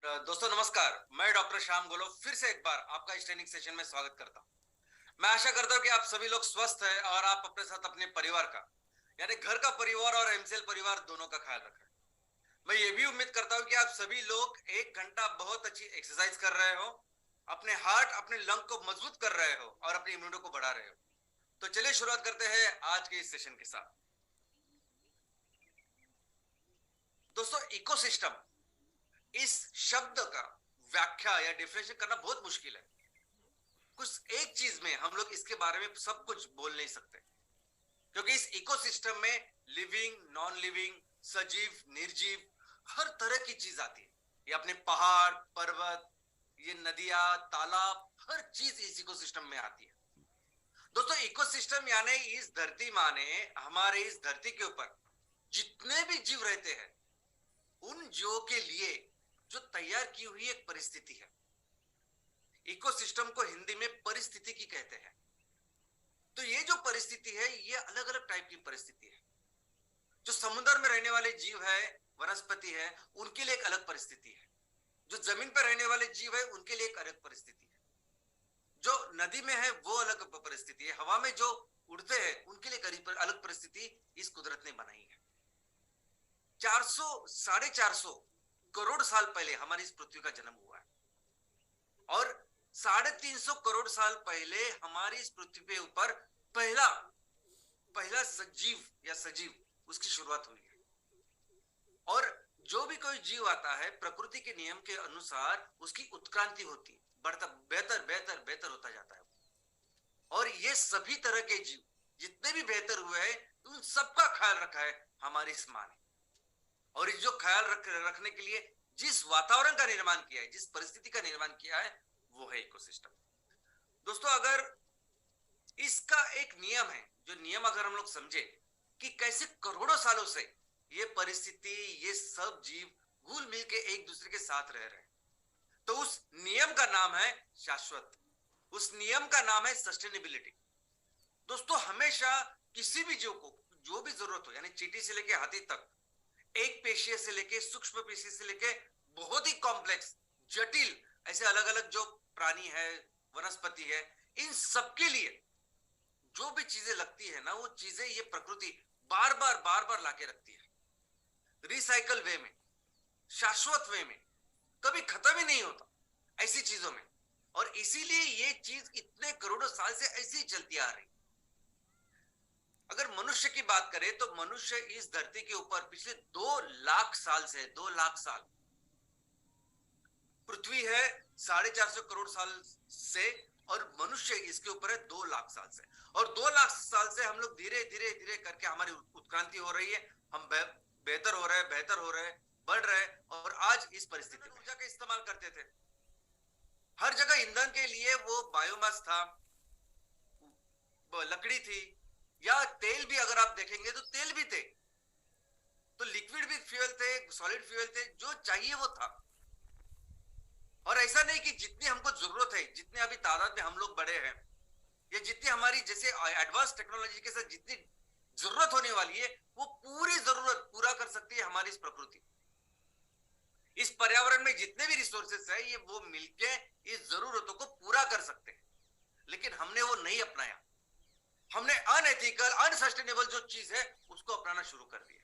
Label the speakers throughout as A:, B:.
A: दोस्तों नमस्कार। मैं डॉक्टर श्याम गोलो फिर से एक बार आपका इस ट्रेनिंग सेशन में स्वागत करता हूं। मैं आशा करता हूं कि आप सभी लोग स्वस्थ हैं और आप अपने साथ अपने परिवार का यानी घर का परिवार और एमसीएल परिवार दोनों का ख्याल रख रहे हैं। मैं ये भी उम्मीद करता हूं कि आप सभी लोग 1 घंटा बहुत अच्छी एक्सरसाइज कर रहे हो, अपने हार्ट अपने लंग को मजबूत कर रहे हो और अपनी इम्यूनिटी को बढ़ा रहे हो। तो चलिए शुरुआत करते हैं आज के इस सेशन के साथ। दोस्तों, इकोसिस्टम इस शब्द का व्याख्या या डिफिनेशन करना बहुत मुश्किल है। कुछ एक चीज में हम लोग इसके बारे में सब कुछ बोल नहीं सकते, क्योंकि इस इकोसिस्टम में लिविंग, नॉन लिविंग, सजीव, निर्जीव हर तरह की चीज आती है। ये अपने पहाड़, पर्वत, ये नदियां, तालाब, हर चीज इस इकोसिस्टम में आती है। दोस्तों, इकोसिस्टम यानी इस धरती माँ ने हमारे इस धरती के ऊपर जितने भी जीव रहते हैं उन जीवों के लिए जो तैयार की हुई एक परिस्थिति है। इकोसिस्टम को हिंदी में परिस्थितिकी कहते हैं। तो ये जो परिस्थिति है ये अलग अलग टाइप की परिस्थिति है। जो समुद्र में रहने वाले जीव है, वनस्पति है, उनके लिए एक अलग परिस्थिति है। जो जमीन पर रहने वाले जीव है उनके लिए एक अलग परिस्थिति है। जो नदी में है वो अलग परिस्थिति है। हवा में जो उड़ते हैं उनके लिए अलग परिस्थिति इस कुदरत ने बनाई है। 400 450 करोड़ साल पहले हमारी इस पृथ्वी का जन्म हुआ है और 350 करोड़ साल पहले हमारी इस पृथ्वी के ऊपर पहला पहला सजीव या सजीव उसकी शुरुआत हुई है। और जो भी कोई जीव आता है प्रकृति के नियम के अनुसार उसकी उत्क्रांति होती है, बढ़ता बेहतर बेहतर बेहतर होता जाता है। और ये सभी तरह के जीव जितने भी बेहतर हुए हैं उन सबका ख्याल रखा है हमारी इस माँ ने। और इस जो ख्याल रखने के लिए जिस वातावरण का निर्माण किया है, जिस परिस्थिति का निर्माण किया है, वो है इकोसिस्टम। दोस्तों, अगर इसका एक नियम है, जो नियम अगर हम लोग समझे कि कैसे करोड़ों सालों से ये परिस्थिति, ये सब जीव घुल मिल के एक दूसरे के साथ रह रहे हैं, तो उस नियम का नाम है शाश्वत। उस नियम का नाम है सस्टेनेबिलिटी। दोस्तों, हमेशा किसी भी जीव को जो भी जरूरत हो, यानी चींटी से लेके हाथी तक, एक पेशीय से लेके सूक्ष्म पेशीय से लेके बहुत ही कॉम्प्लेक्स जटिल ऐसे अलग अलग जो प्राणी है, वनस्पति है, इन सबके लिए जो भी चीजें लगती है ना, वो चीजें ये प्रकृति बार बार लाके रखती है, रिसाइकल वे में, शाश्वत वे में, कभी खत्म ही नहीं होता ऐसी चीजों में। और इसीलिए ये चीज इतने करोड़ों साल से ऐसी ही चलती आ रही। अगर मनुष्य की बात करें तो मनुष्य इस धरती के ऊपर पिछले 2 लाख साल से 2 लाख साल, पृथ्वी है 450 करोड़ साल से और मनुष्य इसके ऊपर है 2 लाख साल से। और 2 लाख साल से हम लोग धीरे धीरे धीरे करके हमारी उत्क्रांति हो रही है। हम बेहतर हो रहे हैं, बेहतर हो रहे हैं, बढ़ रहे हैं। और आज इस परिस्थिति में ऊर्जा का इस्तेमाल करते थे, हर जगह ईंधन के लिए वो बायोमास था, लकड़ी थी, या तेल भी अगर आप देखेंगे तो तेल भी थे, तो लिक्विड भी फ्यूल थे, सॉलिड फ्यूल थे, जो चाहिए वो था। और ऐसा नहीं कि जितनी हमको जरूरत है, जितने अभी तादाद में हम लोग बड़े हैं, या जितनी हमारी जैसे एडवांस टेक्नोलॉजी के साथ जितनी जरूरत होने वाली है, वो पूरी जरूरत पूरा कर सकती है हमारी इस प्रकृति। इस पर्यावरण में जितने भी रिसोर्सेस है ये वो मिलके इस जरूरतों को पूरा कर सकते हैं, लेकिन हमने वो नहीं अपनाया। हमने अनएथिकल, अनसस्टेनेबल जो चीज है उसको अपनाना शुरू कर दिया।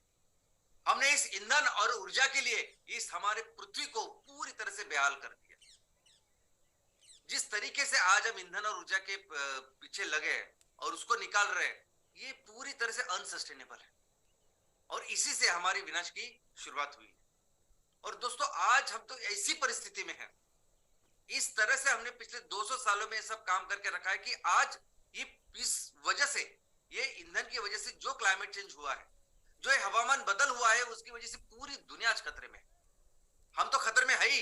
A: हमने इस ईंधन और ऊर्जा के लिए इस हमारे पृथ्वी को पूरी तरह से बेहाल कर दिया। जिस तरीके से आज हम ईंधन और ऊर्जा के पीछे लगे और उसको निकाल रहे हैं, ये पूरी तरह से अनसस्टेनेबल है और इसी से हमारी विनाश की शुरुआत हुई है। और दोस्तों, आज हम तो ऐसी परिस्थिति में हैं, इस तरह से हमने पिछले 200 सालों में सब काम करके रखा है कि आज ये इस वजह से, ये ईंधन की वजह से जो क्लाइमेट चेंज हुआ है, जो हवामान बदल हुआ है, उसकी वजह से पूरी दुनिया आज खतरे में। हम तो खतरे में है ही,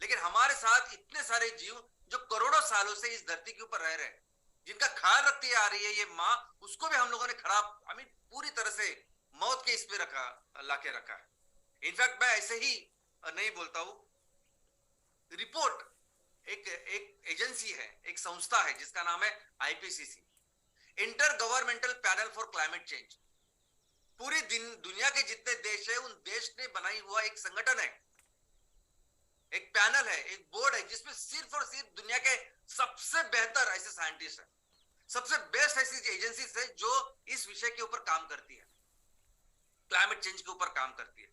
A: लेकिन हमारे साथ इतने सारे जीव जो करोड़ों सालों से इस धरती के ऊपर रह रहे हैं, जिनका ख्याल रखती आ रही है ये माँ, उसको भी हम लोगों ने खराब, पूरी तरह से मौत के इस पे लाके रखा है। इनफैक्ट मैं ऐसे ही नहीं बोलता हूं। रिपोर्ट, एक एजेंसी है, एक संस्था है जिसका नाम है IPCC, inter governmental panel for climate change. पूरी दुनिया के जितने देश है उन देश ने बनाई हुआ एक संगठन है, एक पैनल है, एक बोर्ड है, जिसमें सिर्फ और सिर्फ दुनिया के सबसे बेहतर ऐसे साइंटिस्ट हैं, सबसे बेस्ट ऐसी एजेंसीज है जो इस विषय के ऊपर काम करती है, क्लाइमेट चेंज के ऊपर काम करती है।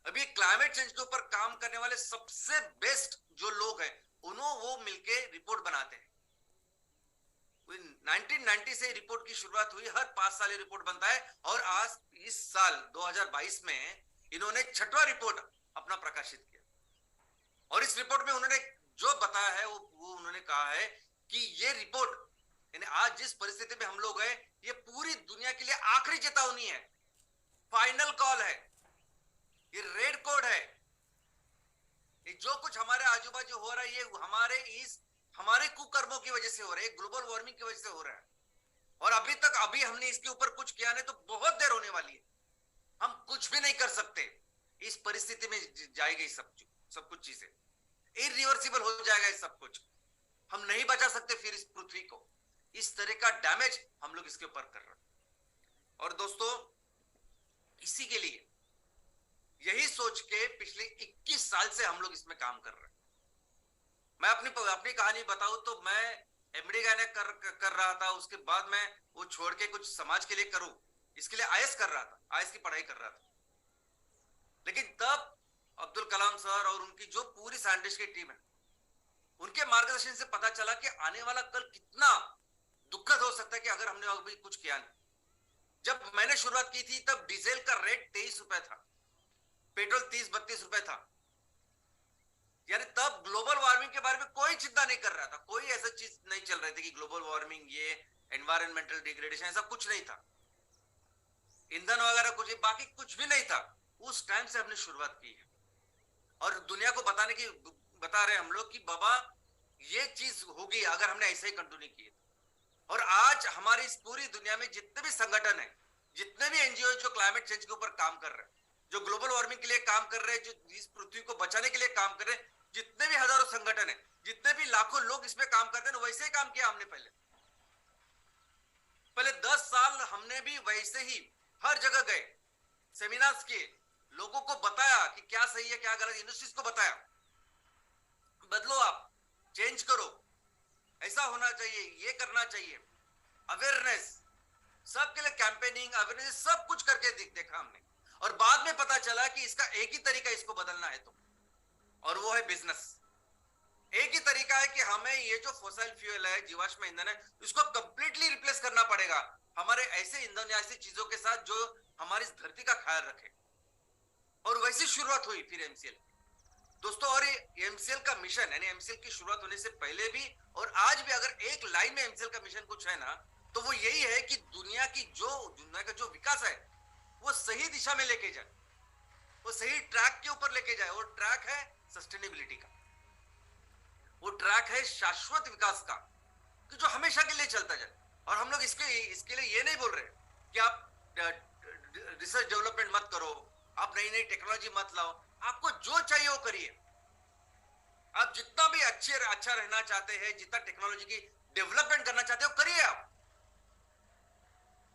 A: अभी क्लाइमेट चेंज के ऊपर काम करने वाले सबसे बेस्ट जो लोग हैं, उन्होंने वो मिलके रिपोर्ट बनाते हैं। 1990 से रिपोर्ट की शुरुआत हुई, हर 5 साल रिपोर्ट बनता है, और आज इस साल 2022 में इन्होंने 6वां रिपोर्ट अपना प्रकाशित किया। और इस रिपोर्ट में उन्होंने जो बताया है वो उन्होंने कहा है कि ये रिपोर्ट, यानी आज जिस परिस्थिति में हम लोग हैं, ये पूरी दुनिया के लिए आखिरी चेतावनी है, फाइनल कॉल है, ये रेड कोड है। ये जो कुछ हमारे आजू बाजू हो रहा है, ये हमारे कुकर्मों की वजह से हो रहा है, ग्लोबल वार्मिंग की वजह से हो रहा है। और अभी हमने इसके ऊपर कुछ किया नहीं तो बहुत देर होने वाली है, हम कुछ भी नहीं कर सकते। इस परिस्थिति में जाएगी सब कुछ चीजें इरिवर्सिबल हो जाएगा, ये सब कुछ हम नहीं बचा सकते फिर इस पृथ्वी को। इस तरह का डैमेज हम लोग इसके ऊपर कर रहे हैं। और दोस्तों, इसी के लिए यही सोच के पिछले 21 साल से हम लोग इसमें काम कर रहे हैं। मैं अपनी कहानी बताऊं तो मैं एमडी कर रहा था, उसके बाद मैं वो छोड़ के कुछ समाज के लिए करूं, इसके लिए आईएएस कर रहा था, आईएएस की पढ़ाई कर रहा था। लेकिन तब अब्दुल कलाम सर और उनकी जो पूरी साइंटिस्ट की टीम है, उनके मार्गदर्शन से पता चला कि आने वाला कल कितना दुखद हो सकता है कि अगर हमने अभी कुछ किया नहीं। जब मैंने शुरुआत की थी तब डीजल का रेट 23 रुपए था, पेट्रोल 30-32 रुपए था। यानी तब ग्लोबल वार्मिंग के बारे में कोई चिंता नहीं कर रहा था, कोई ऐसा चीज नहीं चल रही थी कि ग्लोबल वार्मिंग, ये एनवायरमेंटल डिग्रेडेशन, ऐसा कुछ नहीं था, ईंधन वगैरह कुछ, बाकी कुछ भी नहीं था। उस टाइम से हमने शुरुआत की है और दुनिया को बता रहे हम लोग कि बाबा ये चीज होगी अगर हमने ऐसे ही कंटिन्यू किए। और आज हमारी इस पूरी दुनिया में जितने भी संगठन है, जितने भी एनजीओ जो क्लाइमेट चेंज के ऊपर काम कर रहे हैं, जो ग्लोबल वार्मिंग के लिए काम कर रहे हैं, जो इस पृथ्वी को बचाने के लिए काम कर रहे हैं, जितने भी हजारों संगठन है, जितने भी लाखों लोग इसमें काम करते हैं, वैसे ही काम किया हमने। पहले 10 साल हमने भी वैसे ही हर जगह गए, सेमिनार्स किए, लोगों को बताया कि क्या सही है क्या गलत, इंडस्ट्रीज को बताया बदलो, आप चेंज करो, ऐसा होना चाहिए, ये करना चाहिए, अवेयरनेस, सबके लिए कैंपेनिंग, अवेयरनेस, सब कुछ करके देखा हमने। और बाद में पता चला कि इसका एक ही तरीका इसको बदलना है, तो और वो है बिजनेस। एक ही तरीका है कि हमें ये जो फॉसिल फ्यूल है, जीवाश्म ईंधन है, इसको कंप्लीटली रिप्लेस करना पड़ेगा हमारे ऐसे ईंधन या ऐसी चीजों के साथ जो हमारी इस धरती का ख्याल रखे। और वैसी शुरुआत हुई फिर एमसीएल दोस्तों। और ये एमसीएल का मिशन, यानी एमसीएल की शुरुआत होने से पहले भी और आज भी अगर एक लाइन में एमसीएल का मिशन कुछ है ना, तो वो यही है कि दुनिया का जो विकास है वो सही दिशा में लेके जाए, वो सही ट्रैक के ऊपर लेके जाए। वो ट्रैक है सस्टेनेबिलिटी का, वो ट्रैक है शाश्वत विकास का, कि जो हमेशा के लिए चलता जाए। और हम लोग इसके लिए ये नहीं बोल रहे कि आप रिसर्च डेवलपमेंट मत करो, आप नई नई टेक्नोलॉजी मत लाओ, आपको जो चाहिए वो करिए। आप जितना भी अच्छा रहना चाहते हैं, जितना टेक्नोलॉजी की डेवलपमेंट करना चाहते हो, करिए आप।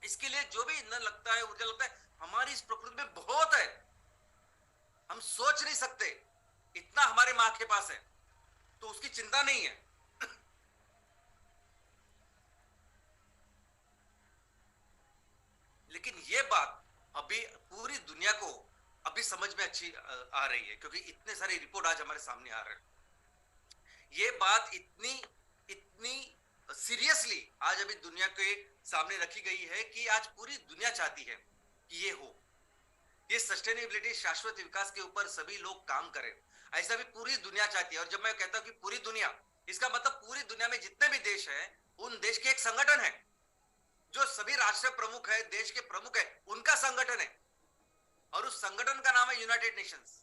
A: इसके लिए जो भी ईंधन लगता है, ऊर्जा लगता है, हमारी इस प्रकृति में बहुत है, हम सोच नहीं सकते, इतना हमारे मां के पास है, तो उसकी चिंता नहीं है। लेकिन ये बात अभी पूरी दुनिया को अभी समझ में अच्छी आ रही है, क्योंकि इतने सारे रिपोर्ट आज हमारे सामने आ रहे हैं। ये बात इतनी सीरियसली आज अभी दुनिया के सामने रखी गई है कि आज पूरी दुनिया चाहती है कि ये हो, ये सस्टेनेबिलिटी, शाश्वत विकास के ऊपर सभी लोग काम करें, ऐसा भी पूरी दुनिया चाहती है। और जब मैं कहता हूं कि पूरी दुनिया, इसका मतलब पूरी दुनिया में जितने भी देश हैं, उन देश के एक संगठन है, जो सभी राष्ट्र प्रमुख है, देश के प्रमुख है, उनका संगठन है, और उस संगठन का नाम है यूनाइटेड नेशंस।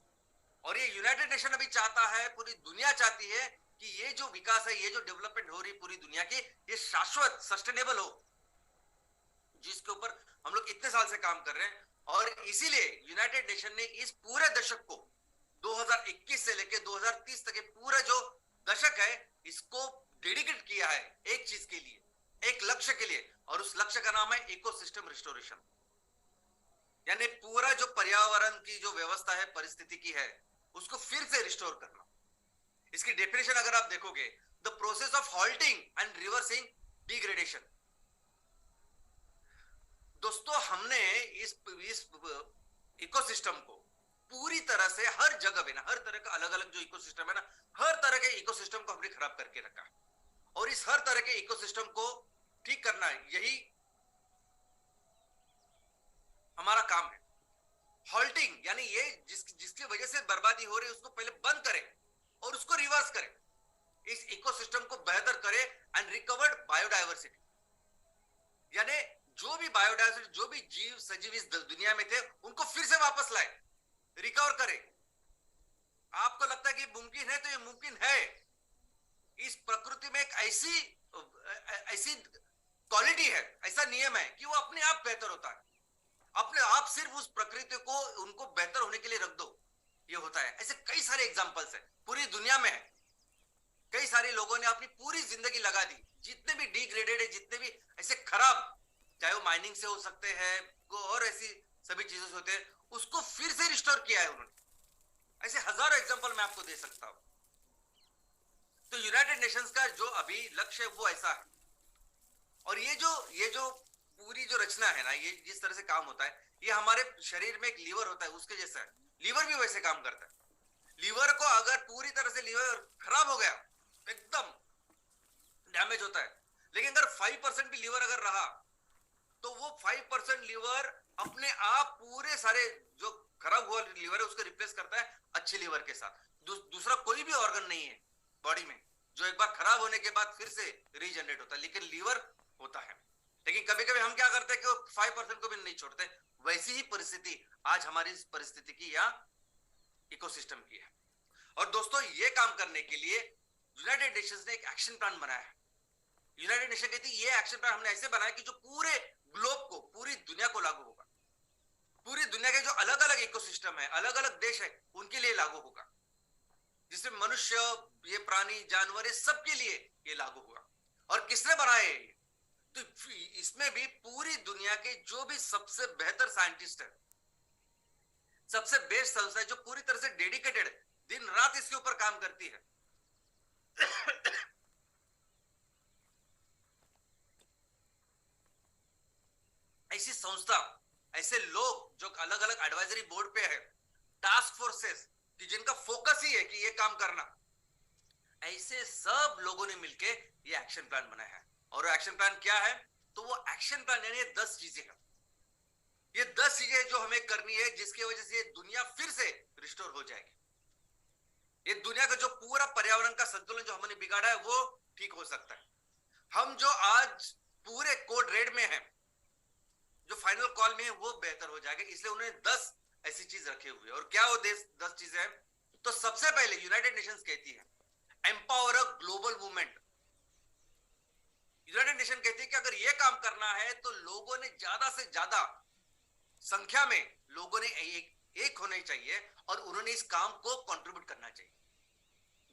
A: और ये यूनाइटेड नेशन अभी चाहता है, पूरी दुनिया चाहती है कि ये जो विकास है, ये जो डेवलपमेंट हो रही पूरी दुनिया की, ये शाश्वत, सस्टेनेबल हो, जिसके ऊपर हम लोग इतने साल से काम कर रहे हैं। और इसीलिए यूनाइटेड नेशन ने इस पूरे दशक को 2021 से लेकर 2030 तक के पूरा जो दशक है, इसको डेडिकेट किया है एक चीज के लिए, एक लक्ष्य के लिए, और उस लक्ष्य का नाम है इकोसिस्टम रिस्टोरेशन। यानी पूरा जो पर्यावरण की जो व्यवस्था है, परिस्थिति की है, उसको फिर से रिस्टोर करना। इसकी डेफिनेशन अगर आप देखोगे, the process of halting and reversing degradation. दोस्तों हमने इस इकोसिस्टम को पूरी तरह से हर जगह पे ना, हर तरह का अलग अलग जो इकोसिस्टम है ना, हर तरह के इकोसिस्टम को हमने खराब करके रखा है। और इस हर तरह के इकोसिस्टम को ठीक करना है, यही हमारा काम है। हॉल्टिंग यानी ये जिसकी वजह से बर्बादी हो रही है उसको पहले बंद करें और उसको रिवर्स करें, इस इकोसिस्टम को बेहतर करें एंड रिकवर्ड बायोडाइवर्सिटी। यानी जो भी बायोडाइवर्सिटी, जो भी जीव सजीव इस दुनिया में थे उनको फिर से वापस लाए, रिकवर करें। आपको लगता है कि मुमकिन है, तो ये मुमकिन है। इस प्रकृति में एक ऐसी ऐसी क्वालिटी है, ऐसा नियम है कि वो अपने आप बेहतर होता है। अपने आप सिर्फ उस प्रकृति को उनको बेहतर होने के लिए रख दो, ये होता है। ऐसे कई सारे एग्जांपल्स हैं पूरी दुनिया में है। कई सारे लोगों ने अपनी पूरी जिंदगी लगा दी, जितने भी डिग्रेडेड है, जितने भी ऐसे खराब, चाहे वो माइनिंग से हो सकते हैं और ऐसी सभी चीजों से होते हैं, उसको फिर से रिस्टोर किया है उन्होंने। ऐसे हजारों एग्जांपल मैं आपको दे सकता हूं। तो यूनाइटेड नेशंस का जो अभी लक्ष्य है वो ऐसा है। और ये जो पूरी जो रचना है ना, ये जिस तरह से काम होता है, ये हमारे शरीर में एक लीवर होता है उसके जैसा है। लीवर भी वैसे काम करता है। लीवर को अगर पूरी तरह से लीवर खराब हो गया, एकदम डैमेज होता है। लेकिन अगर 5% भी लीवर अगर रहा, तो वो 5% लीवर अपने आप पूरे सारे जो खराब हुआ लीवर है उसको रिप्लेस करता है अच्छे लीवर के साथ। दूसरा कोई भी ऑर्गन नहीं है बॉडी में जो एक बार खराब होने के बाद फिर से रीजनरेट होता है, लेकिन लीवर होता है। लेकिन कभी कभी हम क्या करते हैं कि 5% को भी नहीं छोड़ते। वैसी ही परिस्थिति आज हमारी इस परिस्थिति की या इकोसिस्टम की है। और दोस्तों ये काम करने के लिए यूनाइटेड नेशंस ने एक एक्शन प्लान बनाया है। यूनाइटेड नेशन कहती है ये एक्शन प्लान हमने ऐसे बनाया कि जो पूरे ग्लोब को, पूरी दुनिया को लागू होगा। पूरी दुनिया के जो अलग अलग इकोसिस्टम है, अलग अलग देश है, उनके लिए लागू होगा। जिसमें मनुष्य, ये प्राणी, जानवर, ये सबके लिए ये लागू होगा। और किसने बनाया ये? तो इसमें भी पूरी दुनिया के जो भी सबसे बेहतर साइंटिस्ट है, सबसे बेस्ट संस्था है, जो पूरी तरह से डेडिकेटेड है, दिन रात इसके ऊपर काम करती है। ऐसी संस्था, ऐसे लोग जो अलग अलग एडवाइजरी बोर्ड पे है, टास्क फोर्सेस, कि जिनका फोकस ही है कि ये काम करना, ऐसे सब लोगों ने मिलके ये एक्शन प्लान बनाया है। और एक्शन प्लान क्या है? तो वो एक्शन प्लान यानी 10 चीजें हैं। ये 10 चीजें जो हमें करनी है, जिसकी वजह से ये दुनिया फिर से रिस्टोर हो जाएगी। ये दुनिया का जो पूरा पर्यावरण का संतुलन जो हमने बिगाड़ा है वो ठीक हो सकता है। हम जो आज पूरे कोड रेड में है, जो फाइनल कॉल में है, वो बेहतर हो जाएगा। इसलिए उन्होंने 10 ऐसी चीज रखे हुए। और क्या वो 10 चीजें हैं? तो सबसे पहले यूनाइटेड नेशंस कहती है empower a global movement. United nation कहती है कि अगर ये काम करना है तो लोगों ने ज्यादा से ज्यादा संख्या में लोगों ने एक होने चाहिए और उन्होंने इस काम को कंट्रीब्यूट करना चाहिए।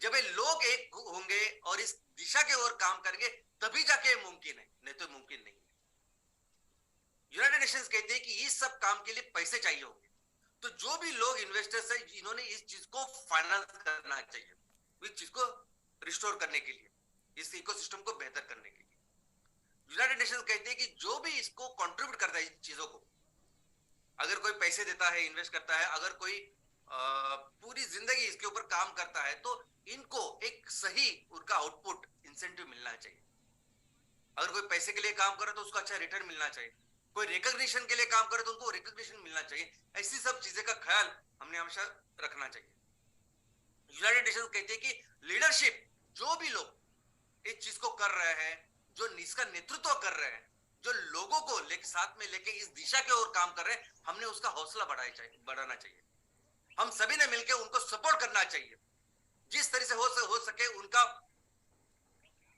A: जब ये लोग एक होंगे और इस दिशा के ओर काम करेंगे तभी जाके मुमकिन है, नहीं तो मुमकिन नहीं है। यूनाइटेड नेशंस कहते हैं कि इस सब काम के लिए पैसे चाहिए होंगे। तो जो भी लोग इन्वेस्टर्स है, इन्होंने इस चीज को फाइनेंस करना चाहिए, इस चीज को रिस्टोर करने के लिए, इस इकोसिस्टम को बेहतर करने के लिए। यूनाइटेड नेशंस कहते हैं कि जो भी इसको कंट्रीब्यूट करता है इन चीजों को, अगर कोई पैसे देता है, इन्वेस्ट करता है, अगर कोई पूरी जिंदगी इसके ऊपर काम करता है, तो इनको एक सही उनका आउटपुट, इंसेंटिव मिलना चाहिए। अगर कोई पैसे के लिए काम करे तो उसको अच्छा रिटर्न मिलना चाहिए। कोई रिकॉग्निशन के लिए काम करे तो उनको रिकॉग्निशन मिलना चाहिए। ऐसी सब चीजें का ख्याल हमने हमेशा रखना चाहिए। यूनाइटेड नेशंस कहते हैं कि लीडरशिप, जो भी लोग इस चीज को कर रहे हैं, जो इसका नेतृत्व कर रहे हैं, जो लोगों को साथ में लेके इस दिशा के ओर काम कर रहे हैं, हमने उसका हौसला बढ़ाना चाहिए। हम सभी ने मिलकर उनको सपोर्ट करना चाहिए। जिस तरह से हो सके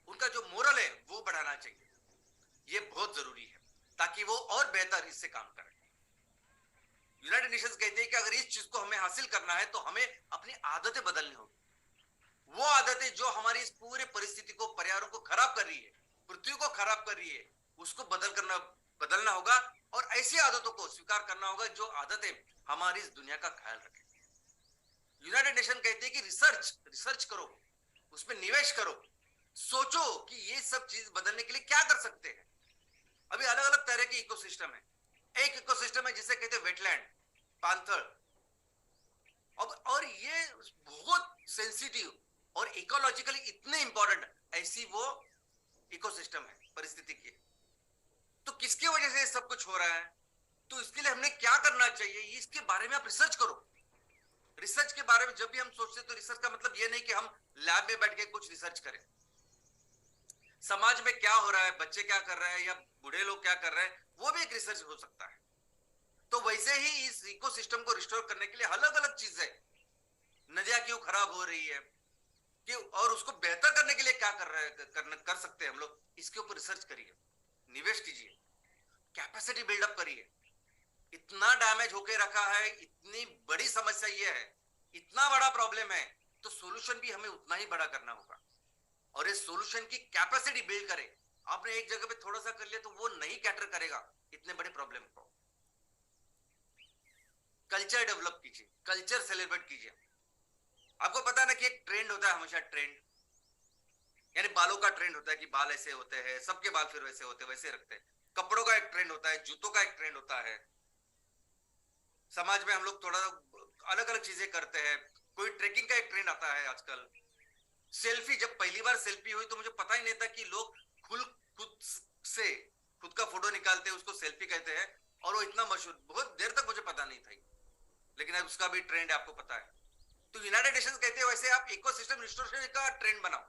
A: उनका जो मोरल है वो बढ़ाना चाहिए। ये बहुत जरूरी है ताकि वो और बेहतर इससे काम करें। यूनाइटेड नेशंस कहते हैं कि अगर इस चीज को हमें हासिल करना है तो हमें अपनी आदतें बदलनी होगी। वो आदतें जो हमारी इस पूरे परिस्थिति को, पर्यावरण को खराब कर रही है, पृथ्वी को खराब कर रही है, उसको बदलना होगा। और ऐसी आदतों को स्वीकार करना होगा जो आदतें हमारी इस दुनिया का ख्याल रखें। यूनाइटेड नेशन कहते हैं कि रिसर्च करो, उसमें निवेश करो, सोचो कि ये सब चीज बदलने के लिए क्या कर सकते हैं। अभी अलग अलग तरह के इकोसिस्टम है। एक इकोसिस्टम है जिसे कहते हैं वेटलैंड, पांथर। अब और ये बहुत सेंसिटिव और इकोलॉजिकली इतने इंपॉर्टेंट ऐसी वो इकोसिस्टम है परिस्थिति की। तो किसकी वजह से सब कुछ हो रहा है, तो इसके लिए हमने क्या करना चाहिए, इसके बारे में आप रिसर्च करो। रिसर्च के बारे में जब भी हम सोचते हैं तो रिसर्च का मतलब ये नहीं कि हम लैब में बैठ के कुछ रिसर्च करें। समाज में क्या हो रहा है, बच्चे क्या कर रहे हैं या बूढ़े लोग क्या कर रहे हैं, वो भी एक रिसर्च हो सकता है। तो वैसे ही इस इकोसिस्टम को रिस्टोर करने के लिए अलग अलग चीजें, नदियां क्यों खराब हो रही है कि, और उसको बेहतर करने के लिए क्या कर रहे हैं, कर सकते हैं हम लोग, इसके ऊपर रिसर्च करिए, निवेश कीजिए, कैपेसिटी बिल्डअप करिए। इतना डैमेज होके रखा है, इतनी बड़ी समस्या ये है, इतना बड़ा प्रॉब्लम है, तो सोल्यूशन भी हमें उतना ही बड़ा करना होगा। और इस सोल्यूशन की कैपेसिटी बिल्ड करें। आपने एक जगह पे थोड़ा सा कर लिया तो वो नहीं कैटर करेगा इतने बड़े प्रॉब्लम को। कल्चर डेवलप कीजिए, कल्चर सेलिब्रेट कीजिए। आपको पता है ना कि एक ट्रेंड होता है हमेशा, ट्रेंड यानी बालों का ट्रेंड होता है कि बाल ऐसे होते हैं, सबके बाल फिर वैसे होते हैं, वैसे रखते हैं। कपड़ों का एक ट्रेंड होता है, जूतों का एक ट्रेंड होता है। समाज में हम लोग थोड़ा अलग अलग चीजें करते हैं। कोई ट्रेकिंग का एक ट्रेंड आता है आजकल। सेल्फी, जब पहली बार सेल्फी हुई तो मुझे पता ही नहीं था कि लोग खुद खुद से खुद का फोटो निकालते हैं, उसको सेल्फी कहते हैं, और वो इतना मशहूर, बहुत देर तक मुझे पता नहीं था। लेकिन अब उसका भी ट्रेंड आपको पता है। तो यूनाइटेड नेशंस कहते हैं वैसे आप इकोसिस्टम रिस्टोरेशन का ट्रेंड बनाओ,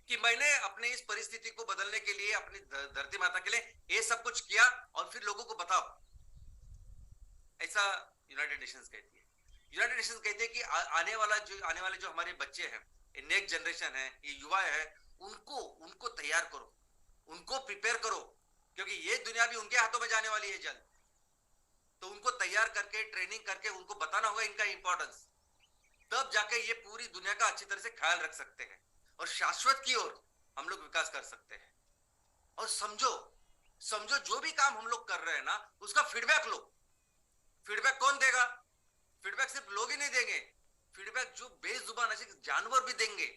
A: कि मैंने अपने इस परिस्थिति को बदलने के लिए, अपनी धरती माता के लिए ये सब कुछ किया, और फिर लोगों को बताओ। ऐसा यूनाइटेड नेशंस कहती है। यूनाइटेड नेशंस कहती है कि आने वाले जो हमारे बच्चे हैं, ये नेक्स्ट जनरेशन है, ये युवा है, उनको उनको तैयार करो, उनको प्रिपेयर करो, क्योंकि ये दुनिया भी उनके हाथों में जाने वाली है जल्द। तो उनको तैयार करके, ट्रेनिंग करके उनको बताना होगा इनका इंपॉर्टेंस। तब जाके ये पूरी दुनिया का अच्छी तरह से ख्याल रख सकते हैं, और शाश्वत की ओर हम लोग विकास कर सकते हैं। और समझो, समझो जो भी काम हम लोग कर रहे हैं ना, उसका फीडबैक लो। फीडबैक कौन देगा? फीडबैक सिर्फ लोग ही नहीं देंगे, फीडबैक जो बेजुबान ऐसे जानवर भी देंगे।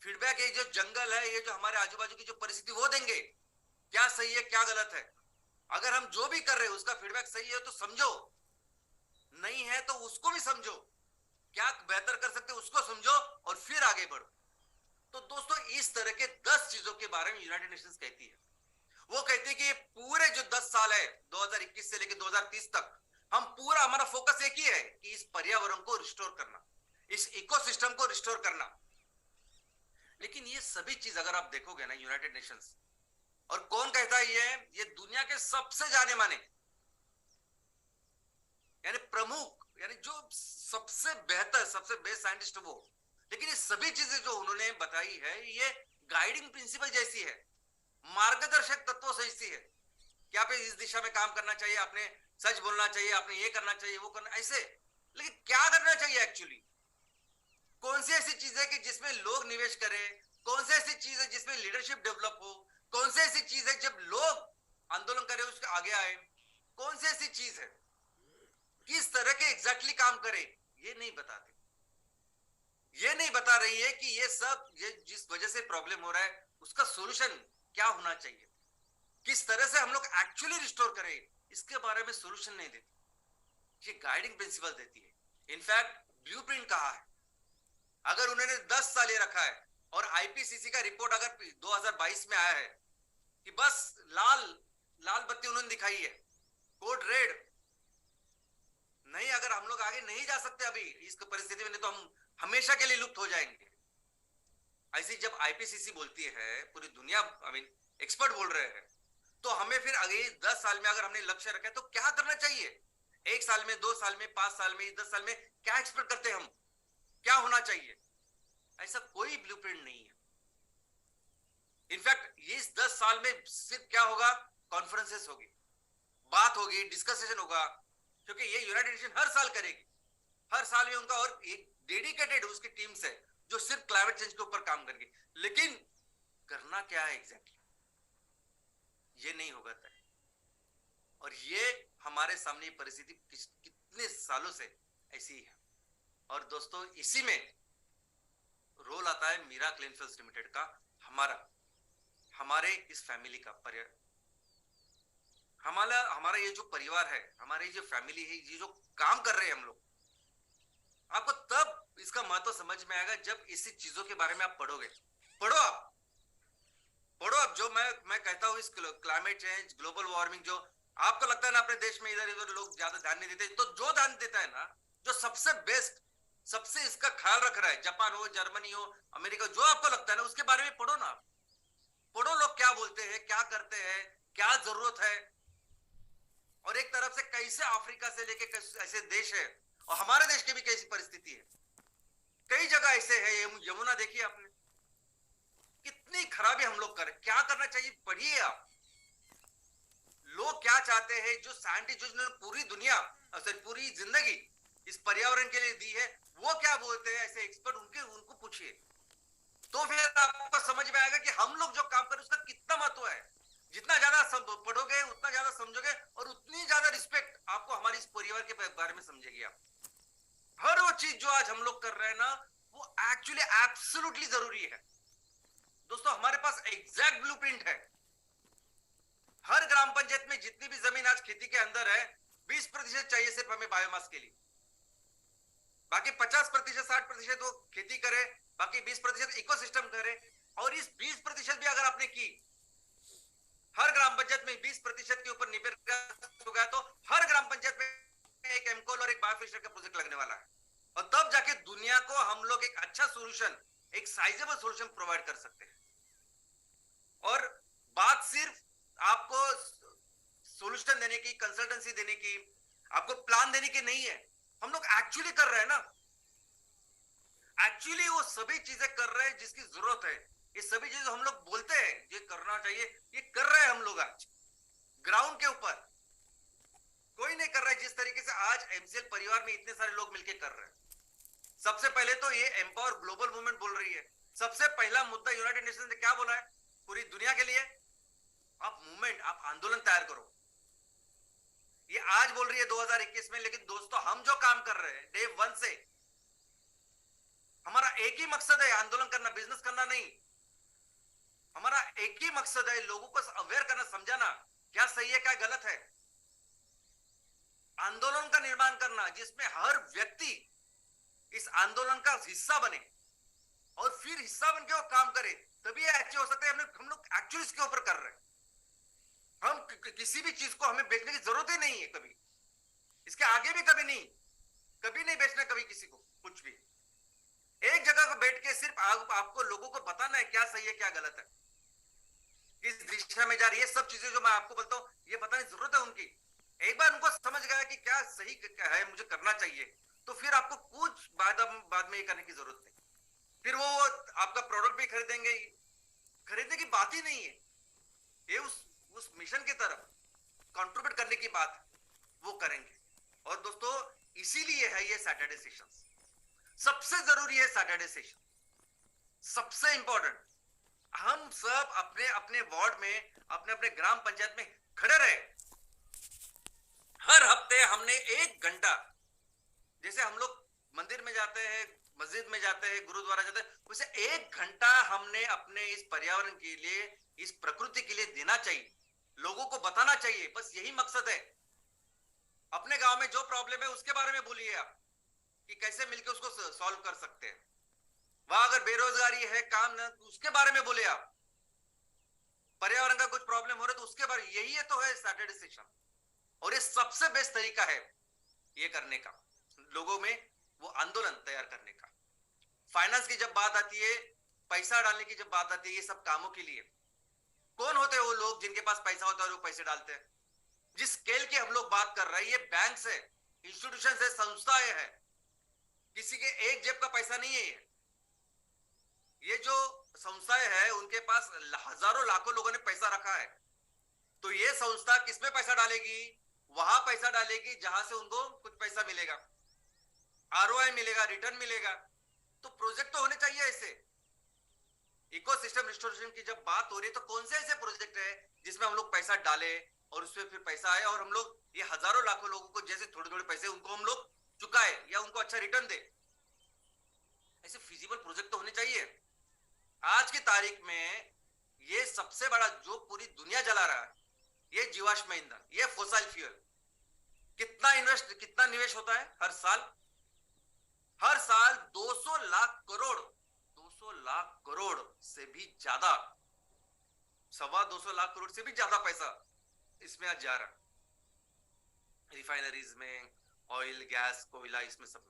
A: फीडबैक ये जो जंगल है, ये जो हमारे आजू बाजू की जो परिस्थिति, वो देंगे क्या सही है क्या गलत है। अगर हम जो भी कर रहे हैं उसका फीडबैक सही है तो समझो, नहीं है तो उसको भी समझो, क्या बेहतर कर सकते उसको समझो, और फिर आगे बढ़ो। तो दोस्तों, इस तरह के 10 चीजों के बारे में यूनाइटेड नेशंस कहती है। वो कहती है कि ये पूरे जो 10 साल है, 2021 से लेकर 2030 तक, हम पूरा, हमारा फोकस एक ही है कि इस पर्यावरण को रिस्टोर करना, इस इकोसिस्टम को रिस्टोर करना। लेकिन ये सभी चीज अगर आप देखोगे ना, यूनाइटेड नेशंस, और कौन कहता है ये दुनिया के सबसे जाने माने, यानी प्रमुख, यानी जो सबसे बेहतर, सबसे बेस्ट साइंटिस्ट वो। लेकिन ये सभी चीजें जो उन्होंने बताई है, ये गाइडिंग प्रिंसिपल जैसी है, मार्गदर्शक तत्वों से ऐसी है कि आप इस दिशा में काम करना चाहिए, आपने सच बोलना चाहिए, आपने ये करना चाहिए, वो करना ऐसे। लेकिन क्या करना चाहिए एक्चुअली? कौन सी ऐसी चीज है कि जिसमें लोग निवेश करें? कौन सी ऐसी चीज है जिसमें लीडरशिप डेवलप हो? कौन सी ऐसी चीज है जब लोग आंदोलन करें उसके आगे आए? कौन सी ऐसी चीज है, किस तरह के एग्जैक्टली काम करे? ये नहीं बताते। ये नहीं बता रही है कि ये सब, ये जिस वजह से प्रॉब्लम हो रहा है उसका सॉल्यूशन क्या होना चाहिए, किस तरह से हम लोग एक्चुअली रिस्टोर करें, इसके बारे में सॉल्यूशन नहीं देती। ये गाइडिंग प्रिंसिपल देती है। इनफैक्ट ब्लूप्रिंट कहा है। अगर उन्होंने 10 साल ये रखा है, और आईपीसीसी का रिपोर्ट अगर 2022 में आया है कि बस लाल लाल बत्ती उन्होंने दिखाई है, कोड रेड, नहीं, अगर हम लोग आगे नहीं जा सकते अभी इस परिस्थिति में, नहीं तो हम हमेशा के लिए लुप्त हो जाएंगे। ऐसी जब आईपीसीसी बोलती है, पूरी दुनिया, आई मीन एक्सपर्ट बोल रहे हैं, तो हमें फिर अगले 10 साल में अगर हमने लक्ष्य रखा है तो क्या करना चाहिए? 1 साल में, 2 साल में, 5 साल में, 10 साल में क्या एक्सपेक्ट करते हैं हम, क्या होना चाहिए? ऐसा कोई ब्लूप्रिंट नहीं है। इनफैक्ट ये इस 10 साल में सिर्फ क्या होगा, कॉन्फ्रेंसेस होगी, बात होगी, डिस्कशन होगा, क्योंकि ये यूनाइटेड नेशन हर साल करेगी। हर साल में उनका और एक डेडिकेटेड उसकी टीम्स है जो सिर्फ क्लाइमेट चेंज के ऊपर काम करेगी। लेकिन करना क्या है एग्जैक्टली, ये नहीं होगा तय। और ये हमारे सामने परिस्थिति कितने सालों से ऐसी ही है। और दोस्तों, इसी में रोल आता है मीरा क्लीनफील्ड्स लिमिटेड का, हमारा, हमारे इस फैमिली का हमारा हमारा ये जो परिवार है, हमारी जो फैमिली है, ये जो काम कर रहे हैं हम लोग, आपको तब इसका महत्व समझ में आएगा जब इसी चीजों के बारे में आप पढ़ोगे। पढ़ो आप, पढ़ो आप। जो मैं कहता हूँ, इस क्लाइमेट चेंज, ग्लोबल वार्मिंग, जो आपको लगता है ना अपने देश में इधर उधर लोग ज्यादा ध्यान नहीं देते, तो जो ध्यान देता है ना, जो सबसे बेस्ट, सबसे इसका ख्याल रख रहा है, जापान हो, जर्मनी हो, अमेरिका, जो आपको लगता है ना उसके बारे में पढ़ो ना। पढ़ो लोग क्या बोलते हैं, क्या करते हैं, क्या जरूरत है, और एक तरफ से कैसे अफ्रीका से लेके ऐसे देश है, और हमारे देश की भी कैसी परिस्थिति है। कई जगह ऐसे है, यमुना देखिए आपने, कितनी खराबी हम लोग कर, क्या करना चाहिए पढ़िए आप। लोग क्या चाहते हैं, जो साइंटिस्ट जिन्होंने पूरी दुनिया, पूरी जिंदगी इस पर्यावरण के लिए दी है, वो क्या बोलते हैं, ऐसे एक्सपर्ट, उनको पूछिए, तो फिर आपको समझ में आएगा कि हम लोग जो काम कर रहे हैं उसका कितना महत्व है। जितना ज्यादा पढ़ोगे, उतना ज्यादा समझोगे, और उतनी ज्यादा रिस्पेक्ट आपको हमारी इस परिवार के बारे में समझेगी आप। हर वो चीज जो आज हम लोग कर रहे हैं ना, वो एक्चुअली एब्सोल्युटली जरूरी है दोस्तों। हमारे पास एग्जैक्ट ब्लूप्रिंट है। हर ग्राम पंचायत में जितनी भी जमीन आज खेती के अंदर है, 20% चाहिए सिर्फ हमें बायोमास के लिए। बाकी 50%, 60% वो खेती करे, बाकी 20% इकोसिस्टम करे। और इस 20% भी अगर आपने की, हर ग्राम पंचायत में 20% के ऊपर निपेट हो गया, तो हर ग्राम पंचायत में एक एमकोल और एक बायोफिल्टर का प्रोजेक्ट लगने वाला है। और तब जाके दुनिया को हम लोग एक अच्छा सोल्यूशन, एक साइजेबल सोल्यूशन प्रोवाइड कर सकते हैं। और बात सिर्फ आपको सोल्यूशन देने की, कंसल्टेंसी देने की, आपको प्लान देने की नहीं है। हम लोग एक्चुअली कर रहे हैं ना, एक्चुअली वो सभी चीजें कर रहे हैं जिसकी जरूरत है। ये सभी चीजें हम लोग बोलते हैं ये करना चाहिए, ये कर रहे हैं हम लोग आज ग्राउंड के ऊपर। कोई नहीं कर रहा है जिस तरीके से आज एमसीएल परिवार में इतने सारे लोग मिलकर कर रहे हैं। सबसे पहले तो ये एम्पावर ग्लोबल मूवमेंट बोल रही है। सबसे पहला मुद्दा यूनाइटेड नेशंस ने क्या बोला है पूरी दुनिया के लिए, आप मूवमेंट, आप आंदोलन तैयार करो। ये आज बोल रही है 2021 में, लेकिन दोस्तों हम जो काम कर रहे हैं डे 1 से, हमारा एक ही मकसद है, आंदोलन करना, बिजनेस करना नहीं। हमारा एक ही मकसद है, लोगों को अवेयर करना, समझाना क्या सही है क्या गलत है। आंदोलन का निर्माण करना जिसमें हर व्यक्ति इस आंदोलन का हिस्सा बने, और फिर हिस्सा बन के वो काम करे, तभी अच्छे हो सकते हैं। हम लोग एक्चुअली इसके ऊपर कर रहे हैं। हम किसी भी चीज को हमें बेचने की जरूरत ही नहीं है, कभी, इसके आगे भी कभी नहीं, कभी नहीं बेचना कभी किसी को कुछ भी। एक जगह को बैठ के सिर्फ आपको लोगों को बताना है क्या सही है क्या गलत है, किस दिशा में जा रही है। सब चीजें जो मैं आपको बोलता हूँ ये बताने की जरूरत है उनकी। एक बार उनको समझ गया कि क्या सही है, मुझे करना चाहिए, तो फिर आपको कुछ बाद में ये करने की जरूरत नहीं। फिर वो आपका प्रोडक्ट भी खरीदेंगे, खरीदने की बात ही नहीं है, ये उस मिशन की तरफ कंट्रीब्यूट करने की बात वो करेंगे। और दोस्तों इसीलिए है ये सैटरडे सेशंस, सबसे जरूरी है सैटरडे सेशन, सबसे इंपॉर्टेंट। हम सब अपने अपने वार्ड में, अपने अपने ग्राम पंचायत में खड़े रहे। हर हफ्ते हमने 1 घंटा, जैसे हम लोग मंदिर में जाते हैं, मस्जिद में जाते हैं, गुरुद्वारा जाते हैं, वैसे 1 घंटा हमने अपने इस पर्यावरण के लिए, इस प्रकृति के लिए देना चाहिए, लोगों को बताना चाहिए। बस यही मकसद है। अपने गांव में जो प्रॉब्लम है उसके बारे में बोलिए आप, कि कैसे मिलकर उसको सॉल्व कर सकते हैं। वहां अगर बेरोजगारी है, काम न, उसके बारे में बोले आप। पर्यावरण का कुछ प्रॉब्लम हो रहा है तो उसके बारे, यही तो है सैटरडे सेशन। और ये सबसे बेस्ट तरीका है ये करने का, लोगों में वो आंदोलन तैयार करने का। फाइनेंस की जब बात आती है, पैसा डालने की जब बात आती है, ये सब कामों के लिए कौन होते हैं वो लोग जिनके पास पैसा होता है और वो पैसे डालते हैं। जिस स्केल की हम लोग बात कर रहे हैं, ये बैंक है, इंस्टीट्यूशन है, संस्थाएं है, किसी के एक जेब का पैसा नहीं है। ये जो संस्थाएं है उनके पास हजारों लाखों लोगों ने पैसा रखा है। तो ये संस्था किसमें पैसा डालेगी, वहां पैसा डालेगी जहां से उनको कुछ पैसा मिलेगा, आरओआई मिलेगा, रिटर्न मिलेगा। तो प्रोजेक्ट तो होने चाहिए ऐसे। इकोसिस्टम रिस्टोरेशन की जब बात हो रही है तो कौन से ऐसे प्रोजेक्ट है जिसमें हम लोग पैसा डाले और उसमें फिर पैसा आए, और हम लोग ये हजारों लाखों लोगों को जैसे थोड़े थोड़े पैसे उनको हम लोग चुकाए या उनको अच्छा रिटर्न दे। ऐसे फिजिबल प्रोजेक्ट तो होने चाहिए। आज की तारीख में ये सबसे बड़ा जो पूरी दुनिया जला रहा है, ये जीवाश्म ईंधन, ये फोसाइल फ्यूल। कितना निवेश होता है हर साल? हर साल 200 लाख करोड़, 200 लाख करोड़ से भी ज्यादा, 225 लाख करोड़ से भी ज्यादा पैसा इसमें आज जा रहा है रिफाइनरीज में, ऑयल गैस कोयला इसमें सब।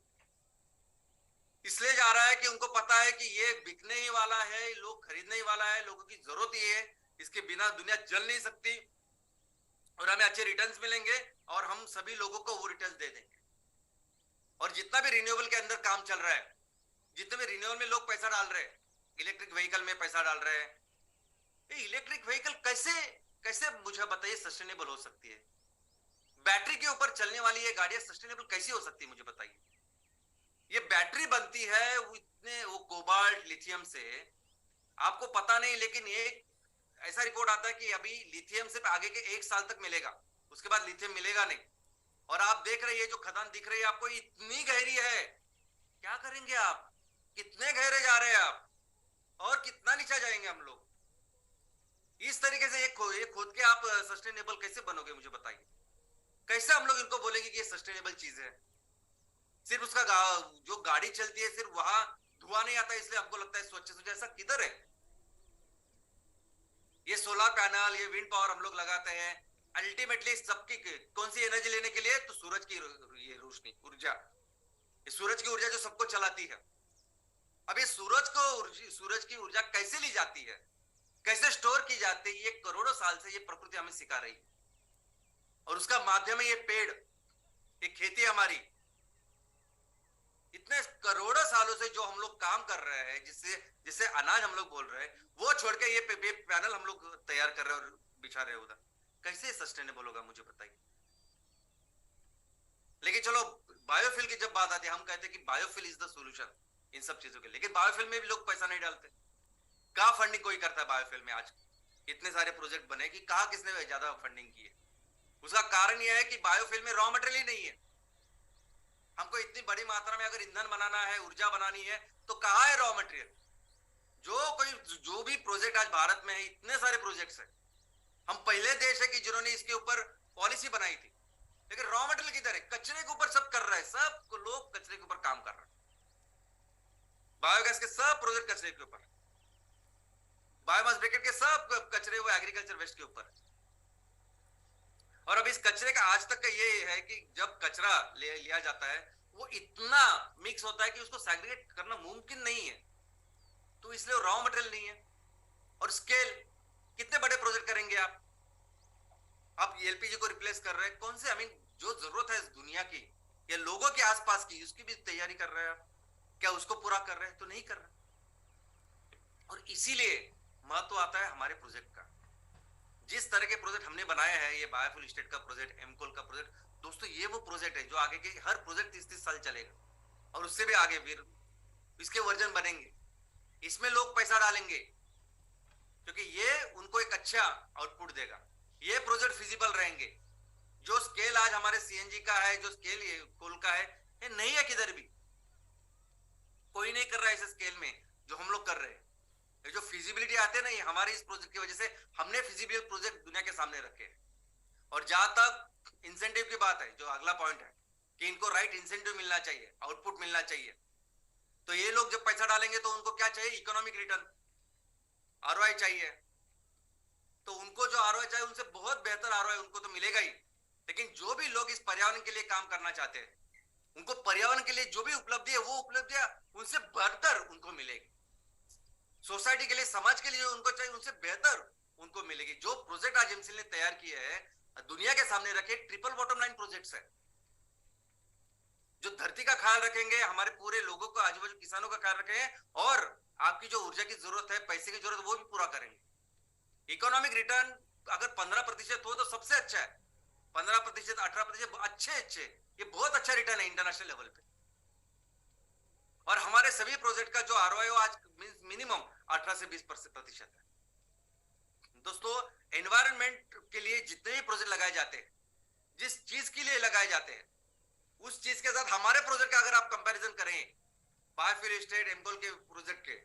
A: इसलिए जा रहा है कि उनको पता है कि ये बिकने ही वाला है, लोग खरीदने ही वाला है, लोगों की जरूरत ही है, इसके बिना दुनिया चल नहीं सकती और हमें अच्छे रिटर्न्स मिलेंगे और हम सभी लोगों को वो रिटर्न्स दे देंगे। और जितना भी रिन्यूएबल के अंदर काम चल रहा है, जितने भी रिन्यूएबल में लोग पैसा डाल रहे हैं, इलेक्ट्रिक व्हीकल में पैसा डाल रहे हैं, ये इलेक्ट्रिक व्हीकल कैसे कैसे मुझे बताइए सस्टेनेबल हो सकती है? बैटरी के ऊपर चलने वाली ये गाड़ियां सस्टेनेबल कैसी हो सकती है मुझे बताइए? ये बैटरी बनती है वो कोबाल्ट लिथियम से, आपको पता नहीं, लेकिन एक ऐसा रिपोर्ट आता है कि अभी लिथियम से आगे के 1 साल तक मिलेगा, उसके बाद लिथियम मिलेगा नहीं। और आप देख रहे हैं जो खदान दिख रही है आपको, इतनी गहरी है, क्या करेंगे आप? कितने गहरे जा रहे हैं आप और कितना नीचे जाएंगे हम लोग? इस तरीके से ये खोद के आप सस्टेनेबल कैसे बनोगे मुझे बताइए? कैसे हम लोग इनको बोलेंगे कि ये सस्टेनेबल चीज है? सिर्फ उसका जो गाड़ी चलती है सिर्फ वहां धुआं नहीं आता इसलिए हमको लगता है स्वच्छ स्वच्छ, ऐसा किधर है? ये सोलर पैनल, ये विंड पावर हम लोग लगाते हैं, अल्टीमेटली सबकी कौन सी एनर्जी लेने के लिए? तो सूरज की ये रोशनी, ऊर्जा, ये सूरज की ऊर्जा जो सबको चलाती है। अब ये सूरज की ऊर्जा कैसे ली जाती है, कैसे स्टोर की जाती है, ये करोड़ों साल से ये प्रकृति हमें सिखा रही है। और उसका माध्यम है ये पेड़, ये खेती हमारी। इतने करोड़ों सालों से जो हम लोग काम कर रहे हैं, जिससे अनाज हम लोग बोल रहे हैं, वो छोड़ के ये पैनल हम लोग तैयार कर रहे हैं और बिछा रहे हैं उधर, कैसे सस्टेनेबल होगा मुझे बताइए? लेकिन चलो, बायोफ्यूल की जब बात आती है, हम कहते हैं कि biofuel is the solution in सब चीजों के लिए, लेकिन बायोफ्यूल में भी लोग पैसा नहीं डालते। कहाँ फंडिंग कोई करता है बायोफ्यूल में? आज इतने सारे प्रोजेक्ट बने कि कहाँ किसने ज्यादा फंडिंग की है? उसका कारण यह है कि बायोफ्यूल में रॉ मटेरियल ही नहीं है। हमको इतनी बड़ी मात्रा में अगर ईंधन बनाना है, ऊर्जा बनानी है, तो कहाँ है रॉ मटेरियल? जो भी प्रोजेक्ट आज भारत में है, इतने सारे प्रोजेक्ट्स हैं, हम पहले देश है कि जिन्होंने इसके ऊपर पॉलिसी बनाई थी, लेकिन रॉ मटेरियल किधर है? कचरे के ऊपर सब कर रहा है, सब लोग कचरे के ऊपर काम कर रहे हैं। बायोगैस के सब प्रोजेक्ट कचरे के ऊपर, बायोमास ब्रिकेट के सब कचरे वो एग्रीकल्चर वेस्ट के ऊपर। और अब इस कचरे का आज तक का ये है कि जब कचरा लिया जाता है, वो इतना मिक्स होता है कि उसको सेग्रीगेट करना मुमकिन नहीं है, तो इसलिए रॉ मटेरियल नहीं है। और स्केल, कितने बड़े प्रोजेक्ट करेंगे आप एलपीजी को रिप्लेस कर रहे हैं, कौन से, जो जरूरत है इस दुनिया की या लोगों के आसपास की, उसकी भी तैयारी कर रहे हैं आप? क्या उसको पूरा कर रहे हैं? तो नहीं कर रहे। और इसीलिए महत्व आता है हमारे प्रोजेक्ट का। जिस तरह के प्रोजेक्ट हमने बनाए हैं, ये बायोफ्यूल स्टेट का प्रोजेक्ट, एमकोल का प्रोजेक्ट, दोस्तों ये वो प्रोजेक्ट है जो आगे के हर प्रोजेक्ट 30-30 साल चलेगा और उससे भी आगे फिर इसके वर्जन बनेंगे। इसमें लोग पैसा डालेंगे क्योंकि ये उनको एक अच्छा आउटपुट देगा, ये प्रोजेक्ट फिजिबल रहेंगे। जो स्केल आज हमारे सीएनजी का है, जो स्केल ये कोल का है, ये नहीं है किधर भी, कोई नहीं कर रहा है इस स्केल में जो हम लोग कर रहे हैं। ये जो फिजिबिलिटी आते हैं ना, ये हमारे इस प्रोजेक्ट की वजह से हमने फिजिबल प्रोजेक्ट दुनिया के सामने रखे हैं। और जहां तक इंसेंटिव की बात है, जो अगला पॉइंट है कि इनको राइट इंसेंटिव मिलना चाहिए, आउटपुट मिलना चाहिए, तो ये लोग जब पैसा डालेंगे तो उनको क्या चाहिए? इकोनॉमिक रिटर्न, आरओआई चाहिए। तो उनको जो आरओआई चाहिए, उनसे बहुत बेहतर आरओआई उनको तो मिलेगा ही, लेकिन जो भी लोग इस पर्यावरण के लिए काम करना चाहते हैं, उनको पर्यावरण के लिए जो भी उपलब्धि है, वो उपलब्धियां उनसे बेहतर उनको मिलेगी। सोसाइटी के लिए, समाज के लिए उनको चाहिए, उनसे बेहतर उनको मिलेगी। जो प्रोजेक्ट आज एमसीएल ने तैयार किए हैं, दुनिया के सामने रखे, ट्रिपल बॉटम लाइन प्रोजेक्ट्स है, जो धरती का ख्याल रखेंगे, हमारे पूरे लोगों को, आजू बाजू किसानों का ख्याल रखेंगे, और आपकी जो ऊर्जा की जरूरत है, पैसे की जरूरत, वो भी पूरा करेंगे। इकोनॉमिक रिटर्न अगर 15% हो तो सबसे अच्छा है, 15%, 18%, अच्छे, ये बहुत अच्छा रिटर्न है इंटरनेशनल लेवल पे। और हमारे सभी प्रोजेक्ट का जो आरओआई आज मिनिमम 18 से 20% है। दोस्तों, एनवायरनमेंट के लिए जितने भी प्रोजेक्ट लगाए जाते हैं, जिस चीज के लिए लगाए जाते हैं, उस चीज के साथ हमारे प्रोजेक्ट का अगर आप कंपैरिजन करें, बायोफ्यूल स्टेट एमकोल के प्रोजेक्ट के,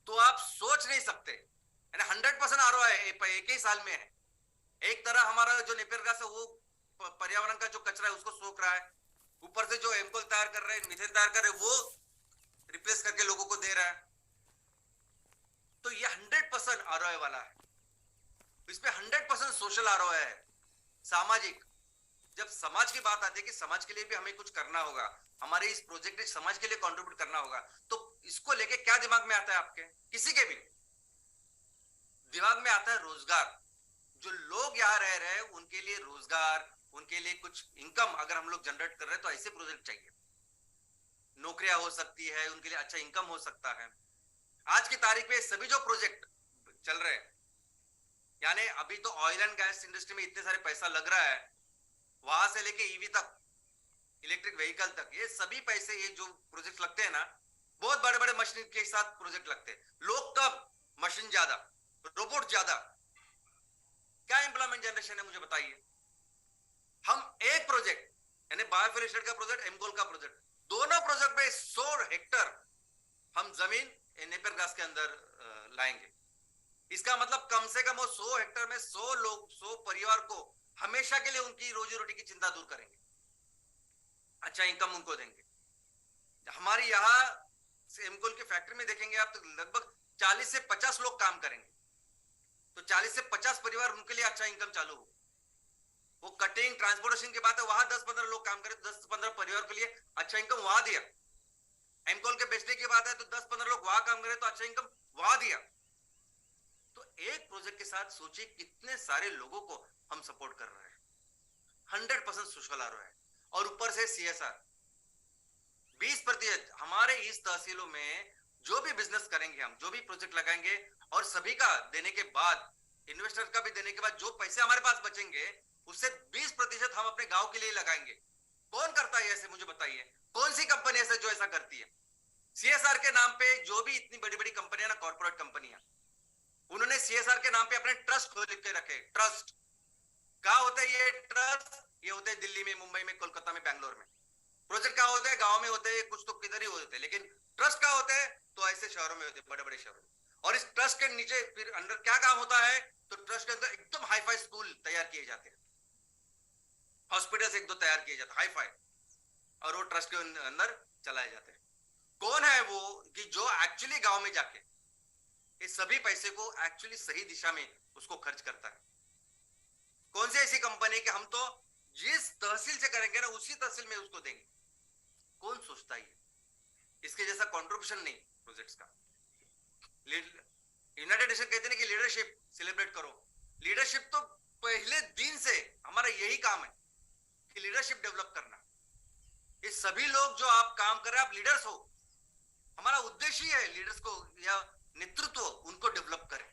A: तो आप सोच नहीं सकते, यानी 100% आरओआई एक ही साल में है। एक तरह हमारा जो नेपियर गैस है वो पर्यावरण का जो कचरा है उसको सोख रहा है, ऊपर से जो एमकोल तैयार कर रहे हैं, मीथेन तैयार कर रहे हैं, वो रिप्लेस करके लोगों को दे रहा है। तो ये 100% आरओआई वाला है, इसमें 100% सोशल आरओआई है, सामाजिक। जब समाज की बात आती है कि समाज के लिए भी हमें कुछ करना होगा, हमारे इस प्रोजेक्ट में समाज के लिए कंट्रीब्यूट करना होगा, तो इसको लेके क्या दिमाग में आता है आपके, किसी के भी दिमाग में आता है रोजगार। जो लोग यहाँ रह रहे हैं उनके लिए रोजगार, उनके लिए कुछ इनकम अगर हम लोग जनरेट कर रहे हैं तो ऐसे प्रोजेक्ट चाहिए। नौकरियां हो सकती है, उनके लिए अच्छा इनकम हो सकता है। आज की तारीख में सभी जो प्रोजेक्ट चल रहे हैं, यानी अभी तो ऑयल एंड गैस इंडस्ट्री में इतने सारे पैसा लग रहा है, वहां से लेके ईवी तक, इलेक्ट्रिक व्हीकल तक, ये सभी पैसे, ये जो प्रोजेक्ट लगते हैं ना, बहुत बड़े बड़े मशीन के साथ प्रोजेक्ट लगते हैं। लोग कम, मशीन ज्यादा, रोबोट ज्यादा, क्या एम्प्लॉयमेंट जनरेशन है मुझे बताइए। हम एक प्रोजेक्ट यानी बायोफ्यूल स्टेट का प्रोजेक्ट, एमकोल का प्रोजेक्ट, दोनों प्रोजेक्ट में 100 हेक्टर हम जमीन नेपियर ग्रास के अंदर लाएंगे। इसका मतलब कम से कम वो 100 हेक्टर में 100 लोग, 100 परिवार को हमेशा के लिए उनकी रोजी रोटी की चिंता दूर करेंगे, अच्छा इनकम उनको देंगे। हमारे यहाँ एमकोल की फैक्ट्री में देखेंगे आप तो लगभग 40 से 50 लोग काम करेंगे, तो 40 से 50 परिवार, उनके लिए अच्छा इनकम चालू हो। वो कटिंग ट्रांसपोर्टेशन की बात है, वहां 10-15 लोग काम करें, 10-15 परिवार के लिए अच्छा इनकम वहां दिया। एमकोल के बेचने की बात है तो 10-15 लोग वहां काम करें तो अच्छा इनकम वहां दिया। तो एक प्रोजेक्ट के साथ सोचिए कितने सारे लोगों को हम सपोर्ट कर रहे हैं। 100% सोशल आ रहा है, और ऊपर से सीएसआर 20%। हमारे इस तहसीलों में जो भी बिजनेस करेंगे, हम जो भी प्रोजेक्ट लगाएंगे, और सभी का देने के बाद, इन्वेस्टर का भी देने के बाद जो पैसे हमारे पास बचेंगे, उससे 20% हम अपने गांव के लिए लगाएंगे। कौन करता है ऐसे, मुझे बताइए, कौन सी कंपनी ऐसे जो ऐसा करती है? सीएसआर के नाम पे जो भी इतनी बड़ी बड़ी कंपनियां ना, कॉर्पोरेट कंपनियां, उन्होंने सीएसआर के नाम पे अपने ट्रस्ट खोल के रखे। ट्रस्ट कहाँ होते हैं ये ट्रस्ट? ये होते हैं दिल्ली में, मुंबई में, कोलकाता में, बैंगलोर में। प्रोजेक्ट कहाँ होते हैं? गांव में होते हैं, कुछ तो किधर ही होते हैं, लेकिन ट्रस्ट कहाँ होते हैं? तो ऐसे शहरों में होते हैं, बड़े बड़े शहरों में। और इस ट्रस्ट के नीचे फिर अंदर क्या काम होता है? तो ट्रस्ट के अंदर एकदम हाई फाई स्कूल तैयार किए जाते हैं, हॉस्पिटल एक दो तैयार किए जाते हैं हाई फाई, और वो ट्रस्ट के अंदर चलाए जाते हैं। कौन है वो कि जो एक्चुअली गांव में जाके इस सभी पैसे को एक्चुअली सही दिशा में उसको खर्च करता है? कौन सी ऐसी कंपनी कि हम तो जिस तहसील से करेंगे ना उसी तहसील में उसको देंगे? कौन सोचता है? इसके जैसा कंट्रीब्यूशन नहीं प्रोजेक्ट्स का। यूनाइटेड नेशन कहते हैं कि लीडरशिप सेलिब्रेट करो। लीडरशिप तो पहले दिन से हमारा यही काम है कि लीडरशिप डेवलप करना। ये सभी लोग जो आप काम कर रहे हैं, आप लीडर्स हो, हमारा उद्देश्य है लीडर्स को या नेतृत्व उनको डेवलप करें।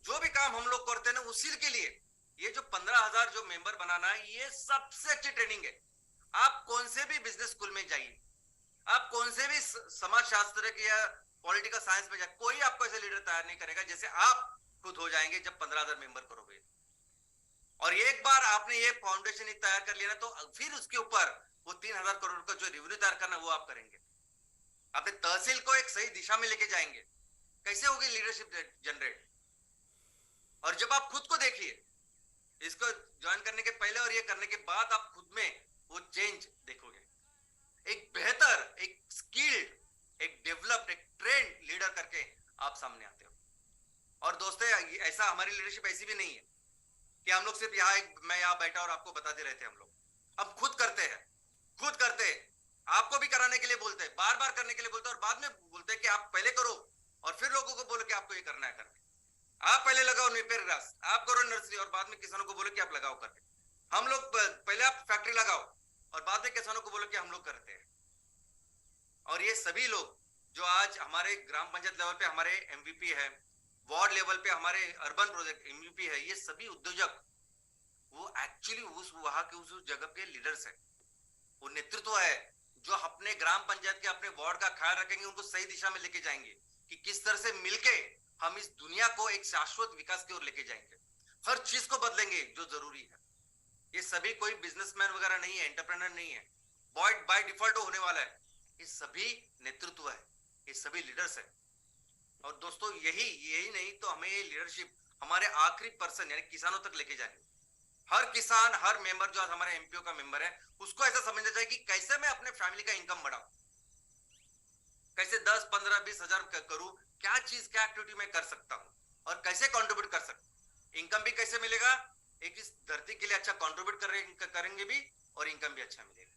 A: जो भी काम हम लोग करते हैं ना उसी के लिए ये जो 15,000 जो मेंबर बनाना है, ये सबसे अच्छी ट्रेनिंग है। आप कौन से भी बिजनेस स्कूल में जाइए, आप कौन से भी समाज शास्त्र के या पॉलिटिकल साइंस में जाए, कोई आपको ऐसे लीडर तैयार नहीं करेगा जैसे आप खुद हो जाएंगे जब 15,000 मेंबर करोगे। और एक बार आपने ये फाउंडेशन तैयार कर लिया ना, तो फिर उसके ऊपर वो 3,000 करोड़ का जो रेवेन्यू तैयार करना वो आप करेंगे। अपने तहसील को एक सही दिशा में लेके जाएंगे। कैसे होगी लीडरशिप जनरेट? और जब आप खुद को देखिए, इसको ज्वाइन करने के पहले और ये करने के बाद, आप खुद में वो चेंज देखोगे। एक बेहतर, एक स्किल्ड, एक डेवलप्ड, एक ट्रेंड लीडर करके आप सामने आते हो। और दोस्तों, ऐसा हमारी लीडरशिप ऐसी भी नहीं है कि हम लोग सिर्फ यहाँ मैं यहाँ बैठा और आपको बताते रहते हैं। हम लोग अब खुद करते हैं, खुद करते हैं, आपको भी कराने के लिए बोलते हैं, बार बार करने के लिए बोलते हैं, और बाद में बोलते हैं कि आप पहले करो और फिर लोगों को बोलो कि आपको ये करना है करके। आप पहले लगाओ नेपियर ग्रास, आप करो नर्सरी, और बाद में किसानों को बोलो कि आप लगाओ करके। हम लोग पहले आप फैक्ट्री लगाओ और बाद में किसानों को बोलो कि हम लोग करते हैं। और ये सभी लोग जो आज हमारे ग्राम पंचायत लेवल पे हमारे एमवीपी है, वार्ड लेवल पे हमारे अर्बन प्रोजेक्ट एमवीपी है, ये सभी उद्योजक वो एक्चुअली उस वहां के उस जगह के लीडर्स है। वो नेतृत्व है जो अपने ग्राम पंचायत के, अपने वार्ड का ख्याल रखेंगे, उनको सही दिशा में लेके जाएंगे कि किस तरह से मिलके हम इस दुनिया को एक शाश्वत विकास की ओर लेके जाएंगे। हर चीज को बदलेंगे जो जरूरी है। ये सभी कोई बिजनेसमैन वगैरह नहीं है, एंटरप्रेन्योर नहीं है, बाय डिफॉल्ट होने वाला है। ये सभी नेतृत्व है, ये सभी लीडर्स है। और दोस्तों यही यही नहीं तो हमें ये लीडरशिप हमारे आखिरी पर्सन यानी किसानों तक लेके जानी। हर किसान, हर मेंबर जो आज हमारे एमपीओ का मेंबर है, उसको ऐसा समझना चाहिए कि कैसे मैं अपने फैमिली का इनकम बढ़ाऊं, कैसे 10 15 20 हजार करूं, क्या चीज क्या एक्टिविटी मैं कर सकता हूं और कैसे कंट्रीब्यूट कर सकता हूं। इनकम भी कैसे मिलेगा, एक इस धरती के लिए अच्छा कंट्रीब्यूट करेंगे भी और इनकम भी अच्छा मिलेगा।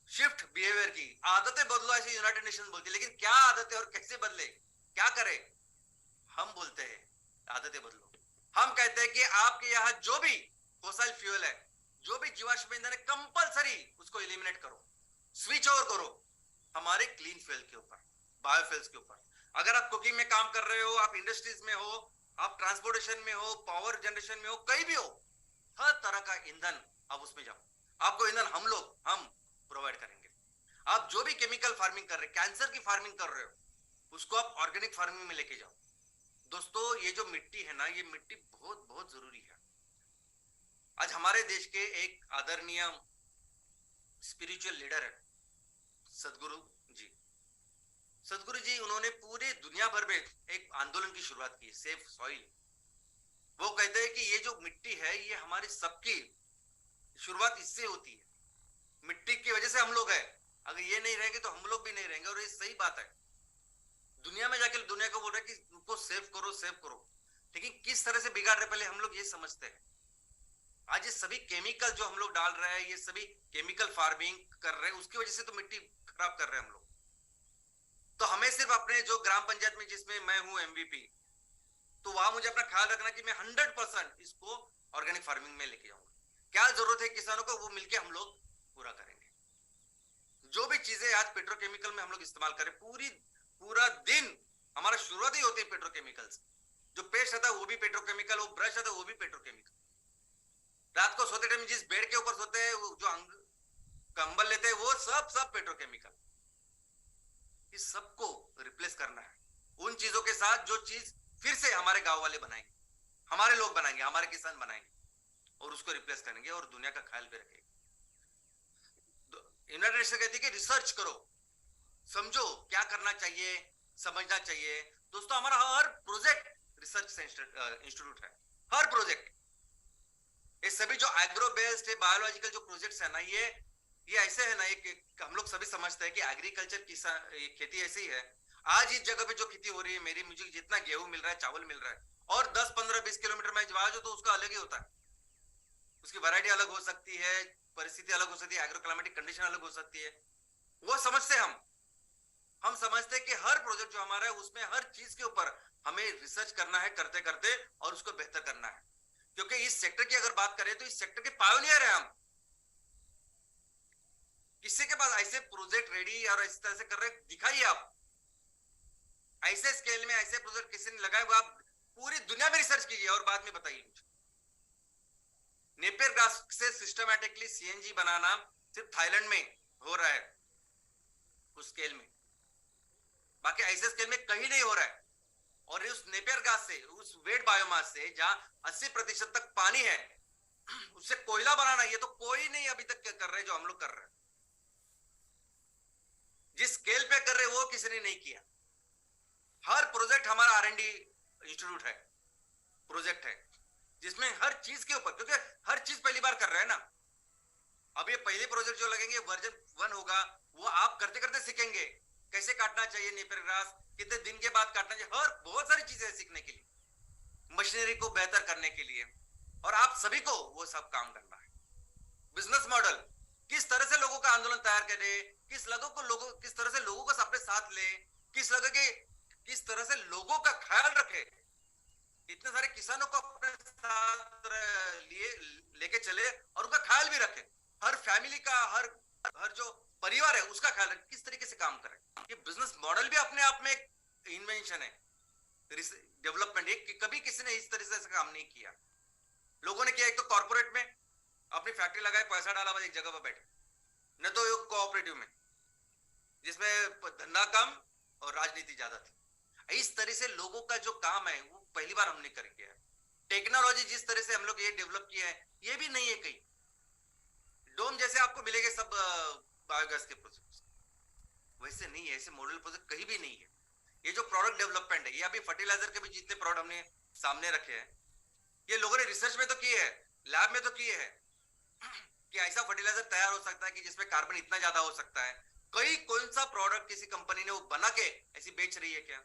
A: शिफ्ट बिहेवियर की आदतें बदलो ऐसे यूनाइटेड नेशन बोलती है, लेकिन क्या आदतें और कैसे बदले, क्या करें। हम बोलते हैं आदतें बदलो। हम कहते हैं कि आपके यहाँ जो भी फोसिल फ्यूल है, जो भी जीवाश्म ईंधन है, कंपलसरी उसको एलिमिनेट करो, स्विच ओवर करो हमारे क्लीन फ्यूल के ऊपर, बायोफ्यूल्स के ऊपर। अगर आप कुकिंग में काम कर रहे हो, आप इंडस्ट्रीज में हो, आप ट्रांसपोर्टेशन में हो, पावर जनरेशन में हो, कहीं भी हो, हर तरह का ईंधन आप उसमें जाओ। आपको ईंधन हम प्रोवाइड करेंगे। आप जो भी केमिकल फार्मिंग कर रहे, कैंसर की फार्मिंग कर रहे हो, उसको आप ऑर्गेनिक फार्मिंग में लेके जाओ। दोस्तों ये जो मिट्टी है ना, ये मिट्टी बहुत बहुत जरूरी है। आज हमारे देश के एक आदरणीय स्पिरिचुअल लीडर है सदगुरु जी। सदगुरु जी उन्होंने पूरे दुनिया भर में एक आंदोलन की शुरुआत की, सेफ सॉइल। वो कहते हैं कि ये जो मिट्टी है ये हमारी सबकी शुरुआत इससे होती है, मिट्टी की वजह से हम लोग हैं। अगर ये नहीं रहेंगे तो हम लोग भी नहीं रहेंगे, और ये सही बात है। दुनिया में जाके दुनिया को बोल रहे हैं कि उनको सेव करो सेव करो, लेकिन किस तरह से बिगाड़ रहे पहले हम लोग ये समझते हैं। आज ये सभी केमिकल जो हम लोग डाल रहे हैं, ये सभी केमिकल फार्मिंग कर रहे हैं, उसकी वजह से तो मिट्टी खराब कर रहे हैं हम लोग। तो हमें सिर्फ अपने जो ग्राम पंचायत में जिसमें मैं हूं एमवीपी, तो वहां मुझे अपना ख्याल रखना कि मैं 100% इसको ऑर्गेनिक फार्मिंग में लेके जाऊंगा। क्या जरूरत है किसानों को, वो मिलके हम लोग पूरा करेंगे। जो भी चीजें आज पेट्रोकेमिकल में हम लोग इस्तेमाल करें, पूरा दिन हमारा शुरुआत ही होती है पेट्रोकेमिकल से। जो पेस्ट आता है वो भी पेट्रोकेमिकल, वो ब्रश आता है वो भी पेट्रोकेमिकल। रात को सोते टाइम जिस बेड के ऊपर सोते हैं, वो जो कंबल लेते हैं, वो सब पेट्रोकेमिकल। इस सबको रिप्लेस करना है उन चीजों के साथ जो चीज फिर से हमारे गांव वाले बनाएंगे, हमारे लोग बनाएंगे, हमारे किसान बनाएंगे, और उसको रिप्लेस करेंगे और दुनिया का ख्याल भी रखेंगे। यूनाइटेड नेशन कहती है कि रिसर्च करो, समझो क्या करना चाहिए, समझना चाहिए। दोस्तों हमारा हर प्रोजेक्ट रिसर्च इंस्टीट्यूट है, हर प्रोजेक्ट। ये सभी जो एग्रो बेस्ड है, बायोलॉजिकल जो प्रोजेक्ट्स है ना, ये ऐसे है ना, एक हम लोग सभी समझते हैं कि एग्रीकल्चर खेती ऐसी ही है। आज इस जगह पे जो खेती हो रही है, मुझे जितना गेहूं मिल रहा है, चावल मिल रहा है, और 10 15 20 किलोमीटर में जवाब हो तो उसका अलग ही होता है। उसकी वैरायटी अलग हो सकती है, परिस्थिति अलग हो सकती है, एग्रो क्लाइमेटिक कंडीशन अलग हो सकती है। वो समझते हम समझते हैं कि हर प्रोजेक्ट जो हमारा है उसमें हर चीज के ऊपर हमें रिसर्च करना है, करते करते, और उसको बेहतर करना है। क्योंकि इस सेक्टर की अगर बात करें तो इस सेक्टर के पायोनियर है हम। किसी के पास ऐसे प्रोजेक्ट रेडी और इस तरह से कर रहे दिखाइए आप, ऐसे स्केल में ऐसे प्रोजेक्ट किसी ने लगाए हुए, आप पूरी दुनिया में रिसर्च कीजिए और बाद में बताइए मुझे। नेपियर ग्रास से सिस्टमैटिकली सीएनजी बनाना सिर्फ थाईलैंड में हो रहा है उस स्केल में, बाकी ऐसे स्केल में कहीं नहीं हो रहा है। और उस नेपियर घास से, उस वेट बायोमास से जहां 80% तक पानी है, उससे कोयला बनाना, ये तो कोई नहीं अभी तक कर रहे जो हम लोग कर रहे हैं। जिस स्केल पे कर रहे वो किसी ने नहीं किया। हर प्रोजेक्ट हमारा आर&डी इंस्टीट्यूट है, प्रोजेक्ट है जिसमें हर चीज के ऊपर, क्योंकि हर चीज पहली बार कर रहे हैं ना। अब ये पहले प्रोजेक्ट जो लगेंगे वर्जन 1 होगा, वो आप करते करते सीखेंगे कैसे काटना चाहिए नेपियर ग्रास, कितने दिन के बाद काटना चाहिए, हर बहुत सारी चीजें सीखने के लिए, मशीनरी को बेहतर करने के लिए। और आप सभी को वो सब काम करना है। बिजनेस मॉडल, किस तरह से लोगों का आंदोलन तैयार करे, किस तरह से लोगों को अपने साथ ले, किस तरह से लोगों का ख्याल रखे, इतने सारे किसानों को अपने साथ लिए लेके चले और उनका ख्याल भी रखे। हर फैमिली का, हर जो परिवार है उसका ख्याल रखे, किस तरीके से काम करें। ये बिजनेस मॉडल भी अपने आप में एक इन्वेंशन है, डेवलपमेंट। एक कभी किसी ने इस तरह से काम नहीं किया। लोगों ने किया एक तो कॉर्पोरेट में अपनी फैक्ट्री लगाए, पैसा डाला, बस एक जगह पर बैठे, न तो कोऑपरेटिव में जिसमें धंधा कम और राजनीति ज्यादा थी। इस तरह से लोगों का जो काम है वो पहली बार हमने कर किया है। टेक्नोलॉजी जिस तरह से हम लोग ये डेवलप किया है, ये भी नहीं है कहीं। डोम जैसे आपको मिलेंगे सब बायोगैस के प्रोजेक्ट्स, वैसे नहीं है, ऐसे मॉडल प्रोजेक्ट कहीं भी नहीं है। ये जो प्रोडक्ट डेवलपमेंट है, ये अभी फर्टिलाइजर के भी जितने प्रोडक्ट हमने सामने रखे हैं, ये लोगों ने रिसर्च में तो किए हैं, लैब में तो किए हैं कि ऐसा फर्टिलाइजर तैयार हो सकता है कि जिसमें कार्बन इतना ज्यादा हो सकता है। कई कौन सा प्रोडक्ट किसी कंपनी ने वो बना के ऐसी बेच रही है क्या?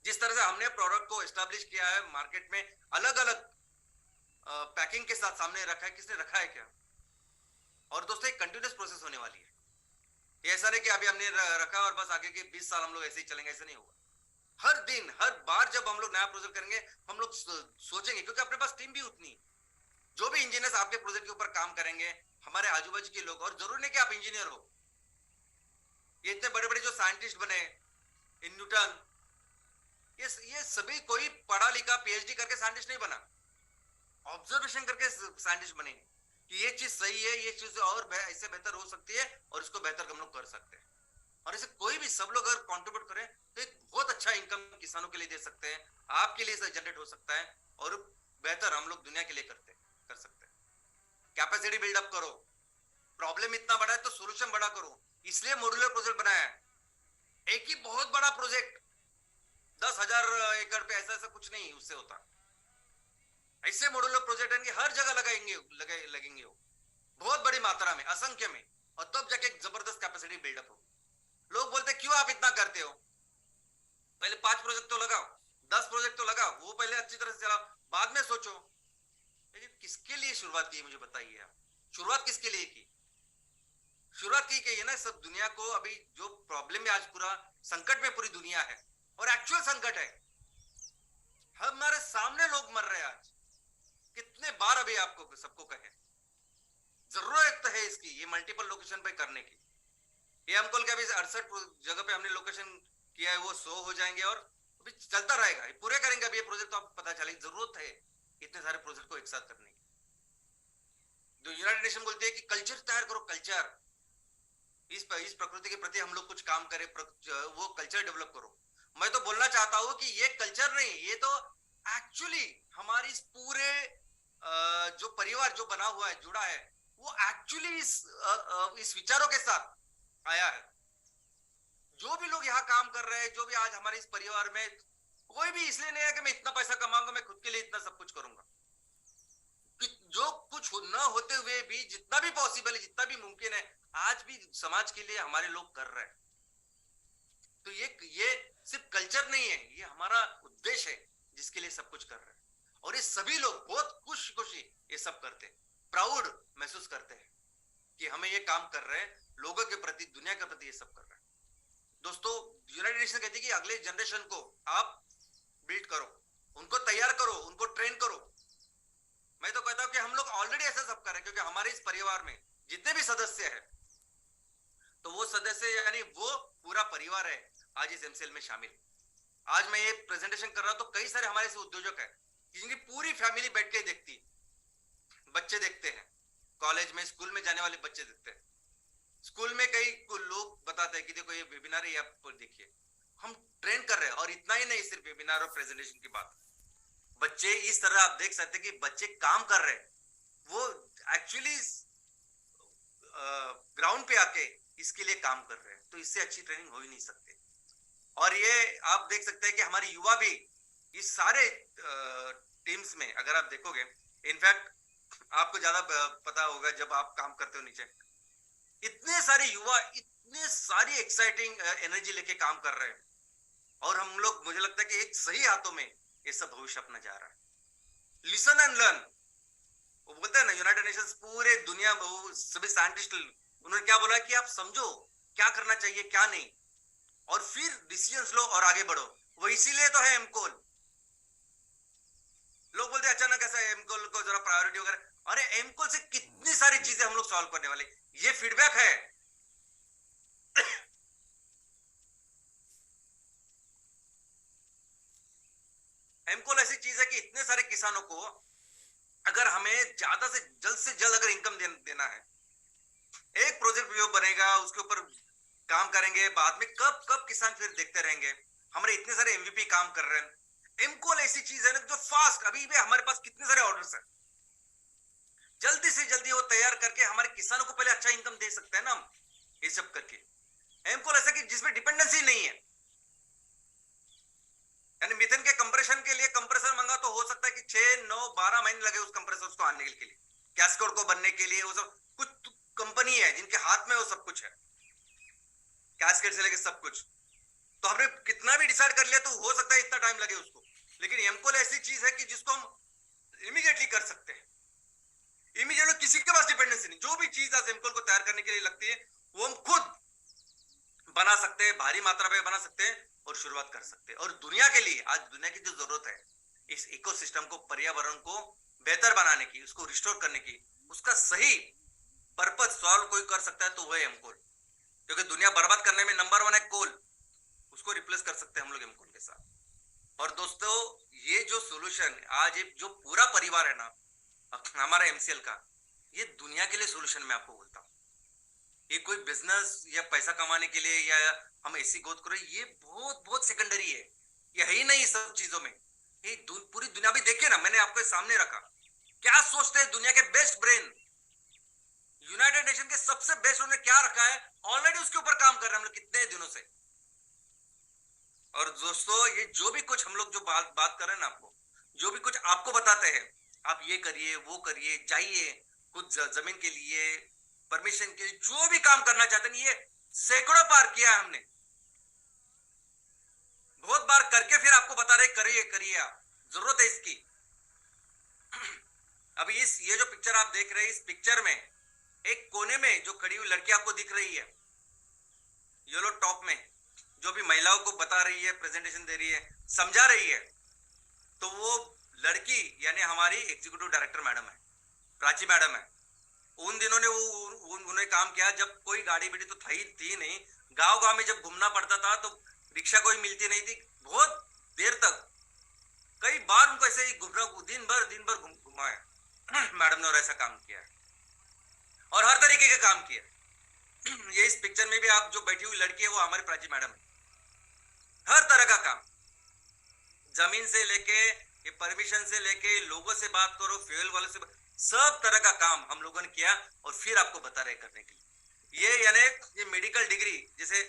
A: जिस तरह से हमने प्रोडक्ट को एस्टेब्लिश किया है मार्केट में, अलग अलग पैकिंग के साथ सामने रखा है, किसने रखा है क्या? और दोस्तों एक कंटिन्यूस प्रोसेस होने वाली है। ये ऐसा नहीं कि अभी हमने रखा और बस आगे के 20 साल हम लोग ऐसे ही चलेंगे, ऐसा नहीं होगा। हर दिन हर बार जब हम लोग नया प्रोजेक्ट करेंगे, हम लोग सोचेंगे, क्योंकि अपने पास टीम भी उतनी, जो भी इंजीनियर्स आपके प्रोजेक्ट के ऊपर काम करेंगे, हमारे आजू बाजू के लोग, और जरूरी नहीं कि आप इंजीनियर हो, ये इतने बड़े बड़े जो साइंटिस्ट बने इन न्यूटन, ये सभी कोई पढ़ा लिखा पीएचडी करके साइंटिस्ट नहीं बना, ऑब्जर्वेशन करके साइंटिस्ट बने कि ये चीज सही है, ये चीज और इससे बेहतर हो सकती है, और इसको बेहतर हम लोग कर सकते हैं। और इसे कोई भी सब लोग अगर कंट्रीब्यूट करें तो एक बहुत अच्छा इनकम किसानों के लिए दे सकते हैं, आपके लिए जनरेट हो सकता है, और बेहतर हम लोग दुनिया के लिए कर सकते हैं। कैपेसिटी बिल्डअप करो, प्रॉब्लम इतना बड़ा है तो सोल्यूशन बड़ा करो, इसलिए मॉड्यूलर प्रोजेक्ट बनाया है। एक ही बहुत बड़ा प्रोजेक्ट 10,000 एकड़ पे ऐसा ऐसा कुछ नहीं उससे होता। ऐसे मॉड्यूलर प्रोजेक्ट है कि हर जगह लगेंगे वो बहुत बड़ी मात्रा में, असंख्य में, और तब जाके एक जबरदस्त कैपेसिटी बिल्डअप हो। लोग बोलते क्यों आप इतना करते हो, पहले 5 प्रोजेक्ट तो लगाओ, 10 प्रोजेक्ट तो लगाओ, वो पहले अच्छी तरह से चलाओ, बाद में सोचो। लेकिन किसके लिए शुरुआत की मुझे बताइए आप, शुरुआत किसके लिए की? शुरुआत की है ना सब दुनिया को, अभी जो प्रॉब्लम में आज पूरा संकट में पूरी दुनिया है, और एक्चुअल संकट है, हमारे सामने लोग मर रहे हैं आज। कितने बार अभी आपको सबको कहे, जरूरत है इसकी, ये मल्टीपल लोकेशन पे करने की। ये हमको क्या, अभी 68 जगह पे हमने लोकेशन किया है, वो 100 हो जाएंगे और अभी चलता रहेगा, पूरे करेंगे। अभी ये प्रोजेक्ट तो आपको पता चलेगी, जरूरत है इतने सारे प्रोजेक्ट को एक साथ करने की। जो यूनाइटेड नेशन बोलती है कि कल्चर तैयार करो, कल्चर, इस प्रकृति के प्रति हम लोग कुछ काम करें, वो कल्चर डेवलप करो। मैं तो बोलना चाहता हूं कि ये कल्चर नहीं, ये तो एक्चुअली हमारी इस पूरे जो परिवार जो बना हुआ है, जुड़ा है, वो एक्चुअली इस विचारों के साथ आया है। जो भी लोग यहाँ काम कर रहे हैं, जो भी आज हमारे इस परिवार में, कोई भी इसलिए नहीं है कि मैं इतना पैसा कमाऊंगा, मैं खुद के लिए इतना सब कुछ करूंगा। जो कुछ न होते हुए भी जितना भी पॉसिबल है, जितना भी मुमकिन है, आज भी समाज के लिए हमारे लोग कर रहे हैं। तो ये सिर्फ कल्चर नहीं है, ये हमारा उद्देश्य है जिसके लिए सब कुछ कर रहे हैं। और ये सभी लोग बहुत खुशी खुशी ये सब करते हैं, प्राउड महसूस करते हैं कि हमें ये काम कर रहे हैं, लोगों के प्रति, दुनिया के प्रति ये सब कर रहे हैं। दोस्तों, यूनाइटेड नेशन कहती है कि अगले जनरेशन को आप बिल्ड करो, उनको तैयार करो, उनको ट्रेन करो। मैं तो कहता हूं कि हम लोग ऑलरेडी ऐसा सब कर रहे हैं, क्योंकि हमारे इस परिवार में जितने भी सदस्य हैं, तो वो सदस्य यानी वो पूरा परिवार है आज इस एमसीएल में शामिल। आज मैं ये प्रेजेंटेशन कर रहा हूं तो कई सारे हमारे ऐसे उद्योजक है जिनकी पूरी फैमिली बैठ के देखती है, बच्चे देखते हैं, कॉलेज में स्कूल में जाने वाले बच्चे देखते हैं। स्कूल में कई लोग बताते हैं कि देखो ये वेबिनार है, आप देखिए, हम ट्रेन कर रहे हैं। और इतना ही नहीं, सिर्फ वेबिनार और प्रेजेंटेशन की बात, बच्चे इस तरह आप देख सकते हैं कि बच्चे काम कर रहे हैं, वो एक्चुअली ग्राउंड पे आके इसके लिए काम कर रहे हैं। तो इससे अच्छी ट्रेनिंग हो ही नहीं सकती। और ये आप देख सकते हैं कि हमारे युवा भी इस सारे टीम्स में, अगर आप देखोगे, इनफैक्ट आपको ज्यादा पता होगा जब आप काम करते हो नीचे, इतने सारे युवा इतने सारी एक्साइटिंग एनर्जी लेके काम कर रहे हैं, और हम लोग, मुझे लगता है कि एक सही हाथों में ये सब भविष्य अपना जा रहा है। लिसन एंड लर्न, वो बोलते हैं ना, यूनाइटेड नेशंस पूरे दुनिया में वो सभी साइंटिस्ट, उन्होंने क्या बोला कि आप समझो क्या करना चाहिए क्या नहीं, और फिर डिसीजंस लो और आगे बढ़ो। वो इसीलिए तो है एमकोल। लोग बोलते हैं अचानक ऐसा एमकोल को जरा प्रायोरिटी वगैरह, अरे एमकोल से कितनी सारी चीजें हम लोग सॉल्व करने वाले, ये फीडबैक है। एमकोल ऐसी चीज है कि इतने सारे किसानों को अगर हमें ज्यादा से जल्द अगर इनकम देना है, एक प्रोजेक्ट जो बनेगा उसके ऊपर काम करेंगे, बाद में कब कब किसान फिर देखते रहेंगे, हमारे इतने सारे एमवीपी काम कर रहे हैं। एमकोल ऐसी चीज है ना जो फास्ट, अभी भी हमारे पास कितने सारे ऑर्डर्स हैं, जल्दी से जल्दी वो तैयार करके हमारे किसानों को पहले अच्छा इनकम दे सकते हैं ना हम, ये सब करके। एमकोल ऐसा कि जिसमें डिपेंडेंसी नहीं है, यानी मीथेन के कंप्रेशन के लिए कंप्रेसर मंगा तो हो सकता है कि 6 9 12 महीने लगे उस कंप्रेसर को आने के लिए, कैस्केड को बनने के लिए। वो सब कुछ कंपनी है जिनके हाथ में वो सब कुछ है, कैस्केड से लेके सब कुछ। तो हमने कितना भी डिसाइड कर लिया तो हो सकता है इतना टाइम लगे उसको, लेकिन एमकोल ऐसी चीज है कि जिसको हम इमीडिएटली कर सकते हैं। इमीडिएटली किसी के पास डिपेंडेंसी नहीं, जो भी चीज आज एमकोल को तैयार करने के लिए लगती है वो हम खुद बना सकते हैं, भारी मात्रा में बना सकते हैं और शुरुआत कर सकते हैं। और दुनिया के लिए, आज दुनिया की जो जरूरत है इस इकोसिस्टम को, पर्यावरण को बेहतर बनाने की, उसको रिस्टोर करने की, उसका सही पर्पज सॉल्व कोई कर सकता है तो वह है एमकोल। क्योंकि दुनिया बर्बाद करने में नंबर 1 है कोल, उसको रिप्लेस कर सकते हैं हम लोग एमकोल के साथ। और दोस्तों ये जो सोल्यूशन आज जो पूरा परिवार है ना हमारा एमसीएल का, ये दुनिया के लिए सोल्यूशन मैं आपको बोलता हूँ। ये कोई बिजनेस या पैसा कमाने के लिए या हम ऐसी गोद करें, ये बहुत बहुत सेकेंडरी है, ये है ही नहीं सब चीजों में। ये पूरी दुनिया भी देखिए ना, मैंने आपके सामने रखा क्या सोचते हैं दुनिया के बेस्ट ब्रेन, यूनाइटेड नेशन के सबसे बेस्ट उन्होंने क्या रखा है, ऑलरेडी उसके ऊपर काम कर रहे हैं हम लोग कितने दिनों से। और दोस्तों ये जो भी कुछ हम लोग जो बात कर रहे हैं ना, आपको जो भी कुछ आपको बताते हैं, आप ये करिए वो करिए, जाइए कुछ जमीन के लिए परमिशन के लिए, जो भी काम करना चाहते हैं, ये सैकड़ों बार किया है हमने, बहुत बार करके फिर आपको बता रहे करिए करिए, आप जरूरत है इसकी। अभी ये जो पिक्चर आप देख रहे हैं, इस पिक्चर में एक कोने में जो खड़ी हुई लड़की आपको दिख रही है येलो टॉप में, जो भी महिलाओं को बता रही है, प्रेजेंटेशन दे रही है, समझा रही है, तो वो लड़की यानी हमारी एग्जीक्यूटिव डायरेक्टर मैडम है, प्राची मैडम है। उन दिनों ने उन्होंने काम किया जब कोई गाड़ी बेड़ी तो थी नहीं, गांव गांव में जब घूमना पड़ता था तो रिक्शा कोई मिलती नहीं थी, बहुत देर तक कई बार उनको ऐसे ही दिन भर घुमाया मैडम ने, और ऐसा काम किया और हर तरीके का काम किया। ये इस पिक्चर में भी आप जो बैठी हुई लड़की है वो हमारी प्राची मैडम है। हर तरह का काम, जमीन से लेके ये परमिशन से लेके लोगों से बात करो, फ्यूल वालों से सब तरह का काम हम लोगों ने किया और फिर आपको बता रहे करने के लिए। ये यानी ये मेडिकल डिग्री जैसे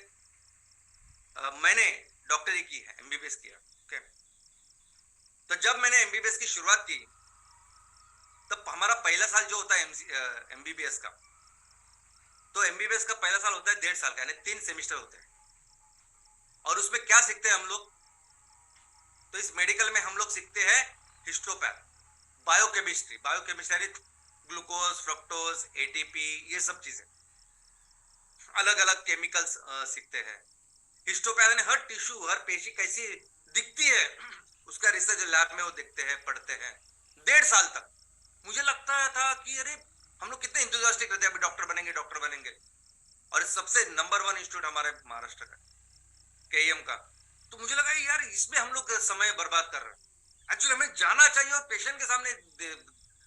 A: मैंने डॉक्टरी की है, एमबीबीएस किया, ओके। तो जब मैंने एमबीबीएस की शुरुआत की तब हमारा पहला साल जो होता है एमबीबीएस का, तो एमबीबीएस का पहला साल होता है 1.5 साल का, यानी 3 सेमेस्टर होते हैं। और उसमें क्या सीखते हैं हम लोग, तो इस मेडिकल में हम लोग सीखते हैं हिस्टोपैथ, बायोकेमिस्ट्री यानी ग्लूकोज, फ्रक्टोज, एटीपी, ये सब चीजें, अलग अलग केमिकल्स सीखते हैं। हिस्टोपैथ यानी हर टिश्यू, हर पेशी कैसी दिखती है उसका रिसर्च लैब में वो देखते हैं, पढ़ते हैं 1.5 साल तक। मुझे लगता था कि अरे हम लोग कितने इंथुसियास्टिक रहते हैं, अभी डॉक्टर बनेंगे। और सबसे नंबर 1 इंस्टीट्यूट हमारे महाराष्ट्र का, केईएम का। तो मुझे लगा यार इसमें हम लोग समय बर्बाद कर रहे हैं। एक्चुअली हमें जाना चाहिए और पेशेंट के सामने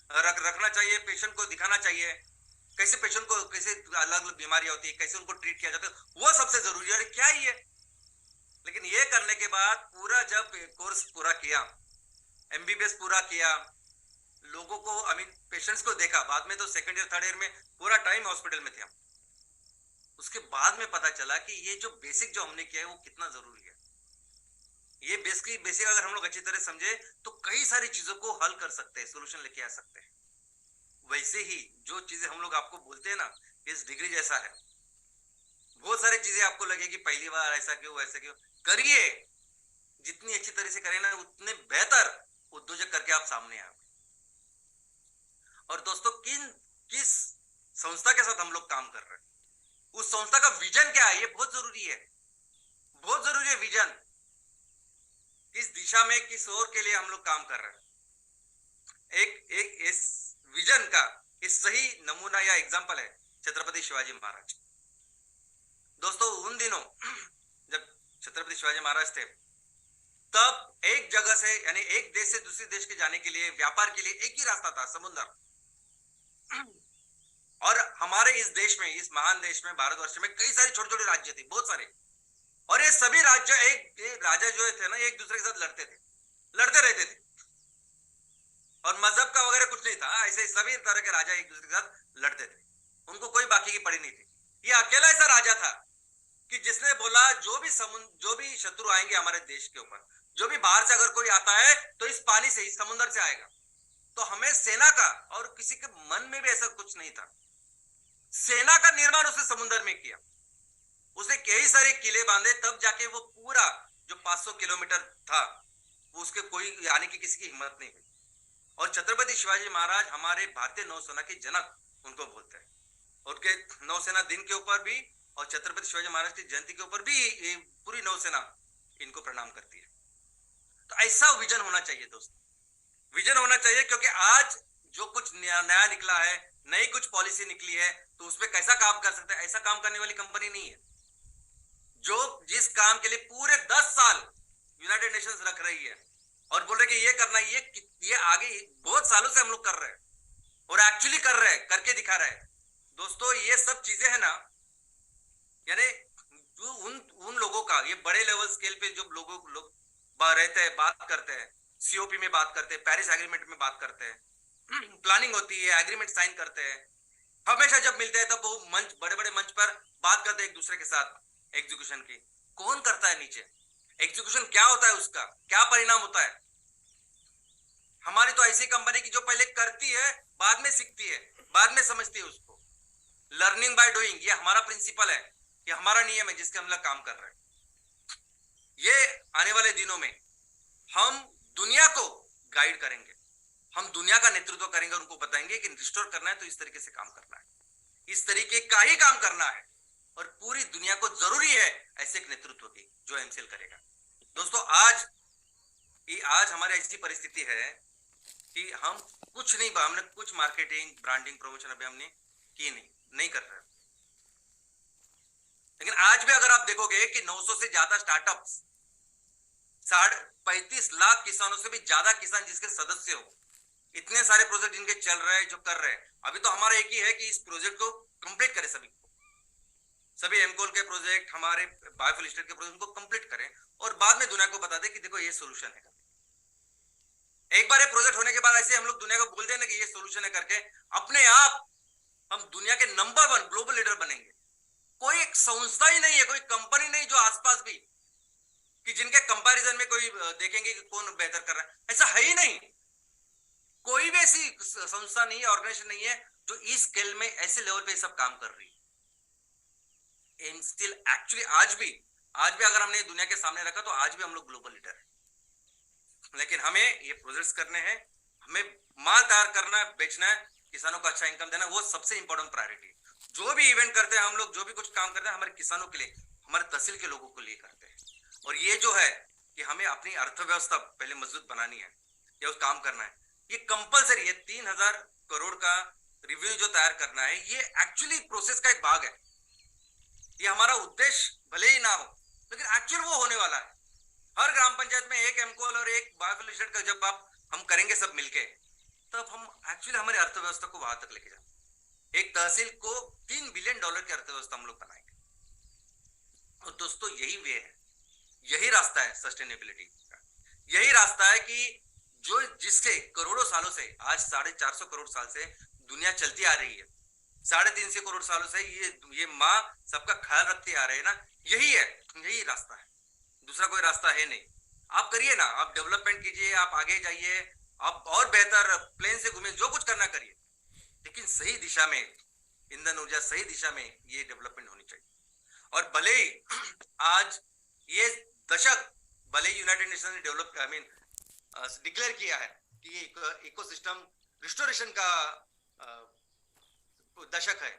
A: रखना चाहिए, पेशेंट को दिखाना चाहिए कैसे पेशेंट को, कैसे अलग अलग बीमारियां होती है, कैसे उनको ट्रीट किया जाता है, वो सबसे जरूरी है। क्या ही है, लेकिन ये करने के बाद पूरा जब कोर्स पूरा किया, एमबीबीएस पूरा किया, लोगों को पेशेंट्स को देखा, बाद में तो सेकंड ईयर थर्ड ईयर में पूरा टाइम हॉस्पिटल में थे हम, उसके बाद में पता चला कि ये जो बेसिक जो हमने किया है वो कितना जरूरी है। ये बेसिक अगर हम लोग अच्छी तरह समझे तो कई सारी चीजों को हल कर सकते हैं, सोल्यूशन लेके आ सकते हैं। वैसे ही जो चीजें हम लोग आपको बोलते हैं ना, इस डिग्री जैसा है, बहुत सारी चीजें आपको लगेगी पहली बार ऐसा क्यों वैसा क्यों, करिए, जितनी अच्छी तरह से करें ना उतने बेहतर उद्योजक करके आप सामने आओगे। और दोस्तों किस संस्था के साथ हम लोग काम कर रहे हैं, उस संस्था का विजन क्या है, ये बहुत जरूरी है, बहुत जरूरी है विजन, किस दिशा में किस ओर के लिए हम लोग काम कर रहे हैं। एक इस विजन का इस सही नमूना या एग्जांपल है छत्रपति शिवाजी महाराज। दोस्तों उन दिनों जब छत्रपति शिवाजी महाराज थे तब एक जगह से यानी एक देश से दूसरे देश के जाने के लिए, व्यापार के लिए एक ही रास्ता था, समुद्र। और हमारे इस देश में, इस महान देश में, भारतवर्ष में कई सारे छोटे छोटे राज्य थे, बहुत सारे, और ये सभी राज्य एक राजा जो थे ना एक दूसरे के साथ लड़ते रहते थे, और मजहब का वगैरह कुछ नहीं था, ऐसे सभी तरह के राजा एक दूसरे के साथ लड़ते थे, उनको कोई बाकी की पड़ी नहीं थी। ये अकेला ऐसा राजा था कि जिसने बोला जो भी शत्रु आएंगे हमारे देश के ऊपर, जो भी बाहर से अगर कोई आता है तो इस पानी से, इस समुद्र से आएगा। तो हमें सेना का, और किसी के मन में भी ऐसा कुछ नहीं था, सेना का निर्माण उसने समुद्र में किया। उसने कई सारे किले बांधे, तब जाके वो पूरा जो 500 किलोमीटर था उसके कोई आने की किसी की हिम्मत नहीं हुई। और छत्रपति शिवाजी महाराज हमारे भारतीय नौसेना के जनक उनको बोलते हैं। उनके नौसेना दिन के ऊपर भी और छत्रपति शिवाजी महाराज की जयंती के ऊपर भी पूरी नौसेना इनको प्रणाम करती है। तो ऐसा विजन होना चाहिए दोस्तों, विजन होना चाहिए, क्योंकि आज जो कुछ नया निकला है, नई कुछ पॉलिसी निकली है, तो उसमें कैसा काम कर सकते हैं, ऐसा काम करने वाली कंपनी नहीं है जो जिस काम के लिए पूरे 10 साल यूनाइटेड नेशंस रख रही है और बोल रहे कि ये करना, ये आगे बहुत सालों से हम लोग कर रहे हैं और एक्चुअली कर रहे हैं, करके दिखा रहे हैं। दोस्तों ये सब चीजें है ना, यानी जो उन लोगों का, ये बड़े लेवल स्केल पे जो लोग रहते हैं, बात करते हैं, सीओपी में बात करते हैं, पेरिस एग्रीमेंट में बात करते हैं, प्लानिंग होती है, एग्रीमेंट साइन करते हैं, हमेशा जब मिलते हैं तब वो मंच, बड़े बड़े मंच पर बात करते हैं एक दूसरे के साथ एग्जीक्यूशन की। कौन करता है नीचे एग्जीक्यूशन? क्या होता है उसका, क्या परिणाम होता है? हमारी तो ऐसी कंपनी की जो पहले करती है, बाद में सीखती है, बाद में समझती है उसको। लर्निंग बाय डूइंग, ये हमारा प्रिंसिपल है, ये हमारा नियम है जिसके हम लोग काम कर रहे हैं। ये आने वाले दिनों में हम दुनिया को गाइड करेंगे, हम दुनिया का नेतृत्व करेंगे, उनको बताएंगे कि रिस्टोर करना है तो इस तरीके से काम करना है, इस तरीके का ही काम करना है, और पूरी दुनिया को जरूरी है ऐसे एक नेतृत्व की जो एमसीएल करेगा। दोस्तों आज हमारी ऐसी परिस्थिति है कि हम कुछ नहीं, हमने कुछ मार्केटिंग, ब्रांडिंग, प्रमोशन अभी हमने की नहीं कर रहे। लेकिन आज भी अगर आप देखोगे कि 900 से ज्यादा स्टार्टअप्स, 35 लाख किसानों से भी ज्यादा किसान जिसके सदस्य हो, इतने सारे प्रोजेक्ट जिनके चल रहे हैं, जो कर रहे हैं। अभी तो हमारा एक ही है कि इस प्रोजेक्ट को कंप्लीट करें, सभी एमकोल के प्रोजेक्ट, हमारे बायोफ्यूल स्टेट के प्रोजेक्ट को कंप्लीट करें और बाद में दुनिया को बता दें कि देखो ये सोल्यूशन है। एक बार ये प्रोजेक्ट होने के बाद ऐसे हम लोग दुनिया को बोल देना कि ये सोल्यूशन है करके, अपने आप हम दुनिया के नंबर 1 ग्लोबल लीडर बनेंगे। कोई एक संस्था ही नहीं है, कोई कंपनी नहीं जो आसपास भी, कि जिनके कंपैरिजन में कोई देखेंगे कि कौन बेहतर कर रहा है, ऐसा है ही नहीं। कोई भी ऐसी संस्था नहीं है, ऑर्गेनाइजेशन नहीं है जो इस स्केल में ऐसे लेवल पे सब काम कर रही है। एमसीएल एक्चुअली आज भी अगर हमने दुनिया के सामने रखा तो आज भी हम लोग ग्लोबल लीडर है। लेकिन हमें ये प्रोजेक्ट्स करने हैं, हमें माल तैयार करना है, बेचना है, किसानों को अच्छा इनकम देना, वो सबसे इंपॉर्टेंट प्रायोरिटी। जो भी इवेंट करते हैं हम लोग, जो भी कुछ काम करते हैं, हमारे किसानों के लिए, हमारे तहसील के लोगों को लिए करते हैं। और ये जो है कि हमें अपनी अर्थव्यवस्था पहले मजबूत बनानी है, या काम करना है, ये कंपलसरी है। 3000 करोड़ का रिव्यू जो तैयार करना है, ये एक्चुअली प्रोसेस का एक भाग है। ये हमारा उद्देश्य भले ही ना हो, लेकिन एक्चुअल वो होने वाला है। हर ग्राम पंचायत में एक एमकोल और एक बायोफ्यूल स्टेट का जब हम करेंगे सब मिलके, तब हम एक्चुअली हमारी अर्थव्यवस्था को वहां तक लेके जाएंगे। एक तहसील को $3 बिलियन की अर्थव्यवस्था हम लोग बनाएंगे। और दोस्तों यही वे है, यही रास्ता है सस्टेनेबिलिटी का। यही रास्ता है कि जो जिससे करोड़ों सालों से, आज 450 करोड़ साल से दुनिया चलती आ रही है, 350 करोड़ सालों से ये माँ सबका ख्याल रखती आ रही है ना, यही है, यही रास्ता है, दूसरा कोई रास्ता है नहीं। आप करिए ना, आप डेवलपमेंट कीजिए, आप आगे जाइए, आप और बेहतर प्लेन से घूमिए, जो कुछ करना करिए, लेकिन सही दिशा में, ईंधन ऊर्जा सही दिशा में ये डेवलपमेंट होनी चाहिए। और भले ही आज ये दशक, भले ही यूनाइटेड नेशन ने डेवलप डिक्लेयर किया है कि ये इकोसिस्टम रिस्टोरेशन का दशक है,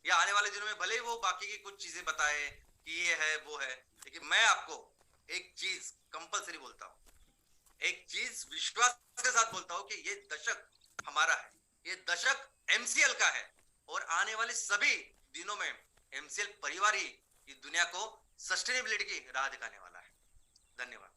A: या आने वाले दिनों में भले ही वो बाकी की कुछ चीजें बताए कि ये है वो है, लेकिन मैं आपको एक चीज कंपलसरी बोलता हूँ, एक चीज विश्वास के साथ बोलता हूँ कि ये दशक हमारा है, ये दशक एमसीएल का है, और आने वाले सभी दिनों में एमसीएल परिवार ही इस दुनिया को सस्टेनेबिलिटी की राह दिखाने वाला है। धन्यवाद।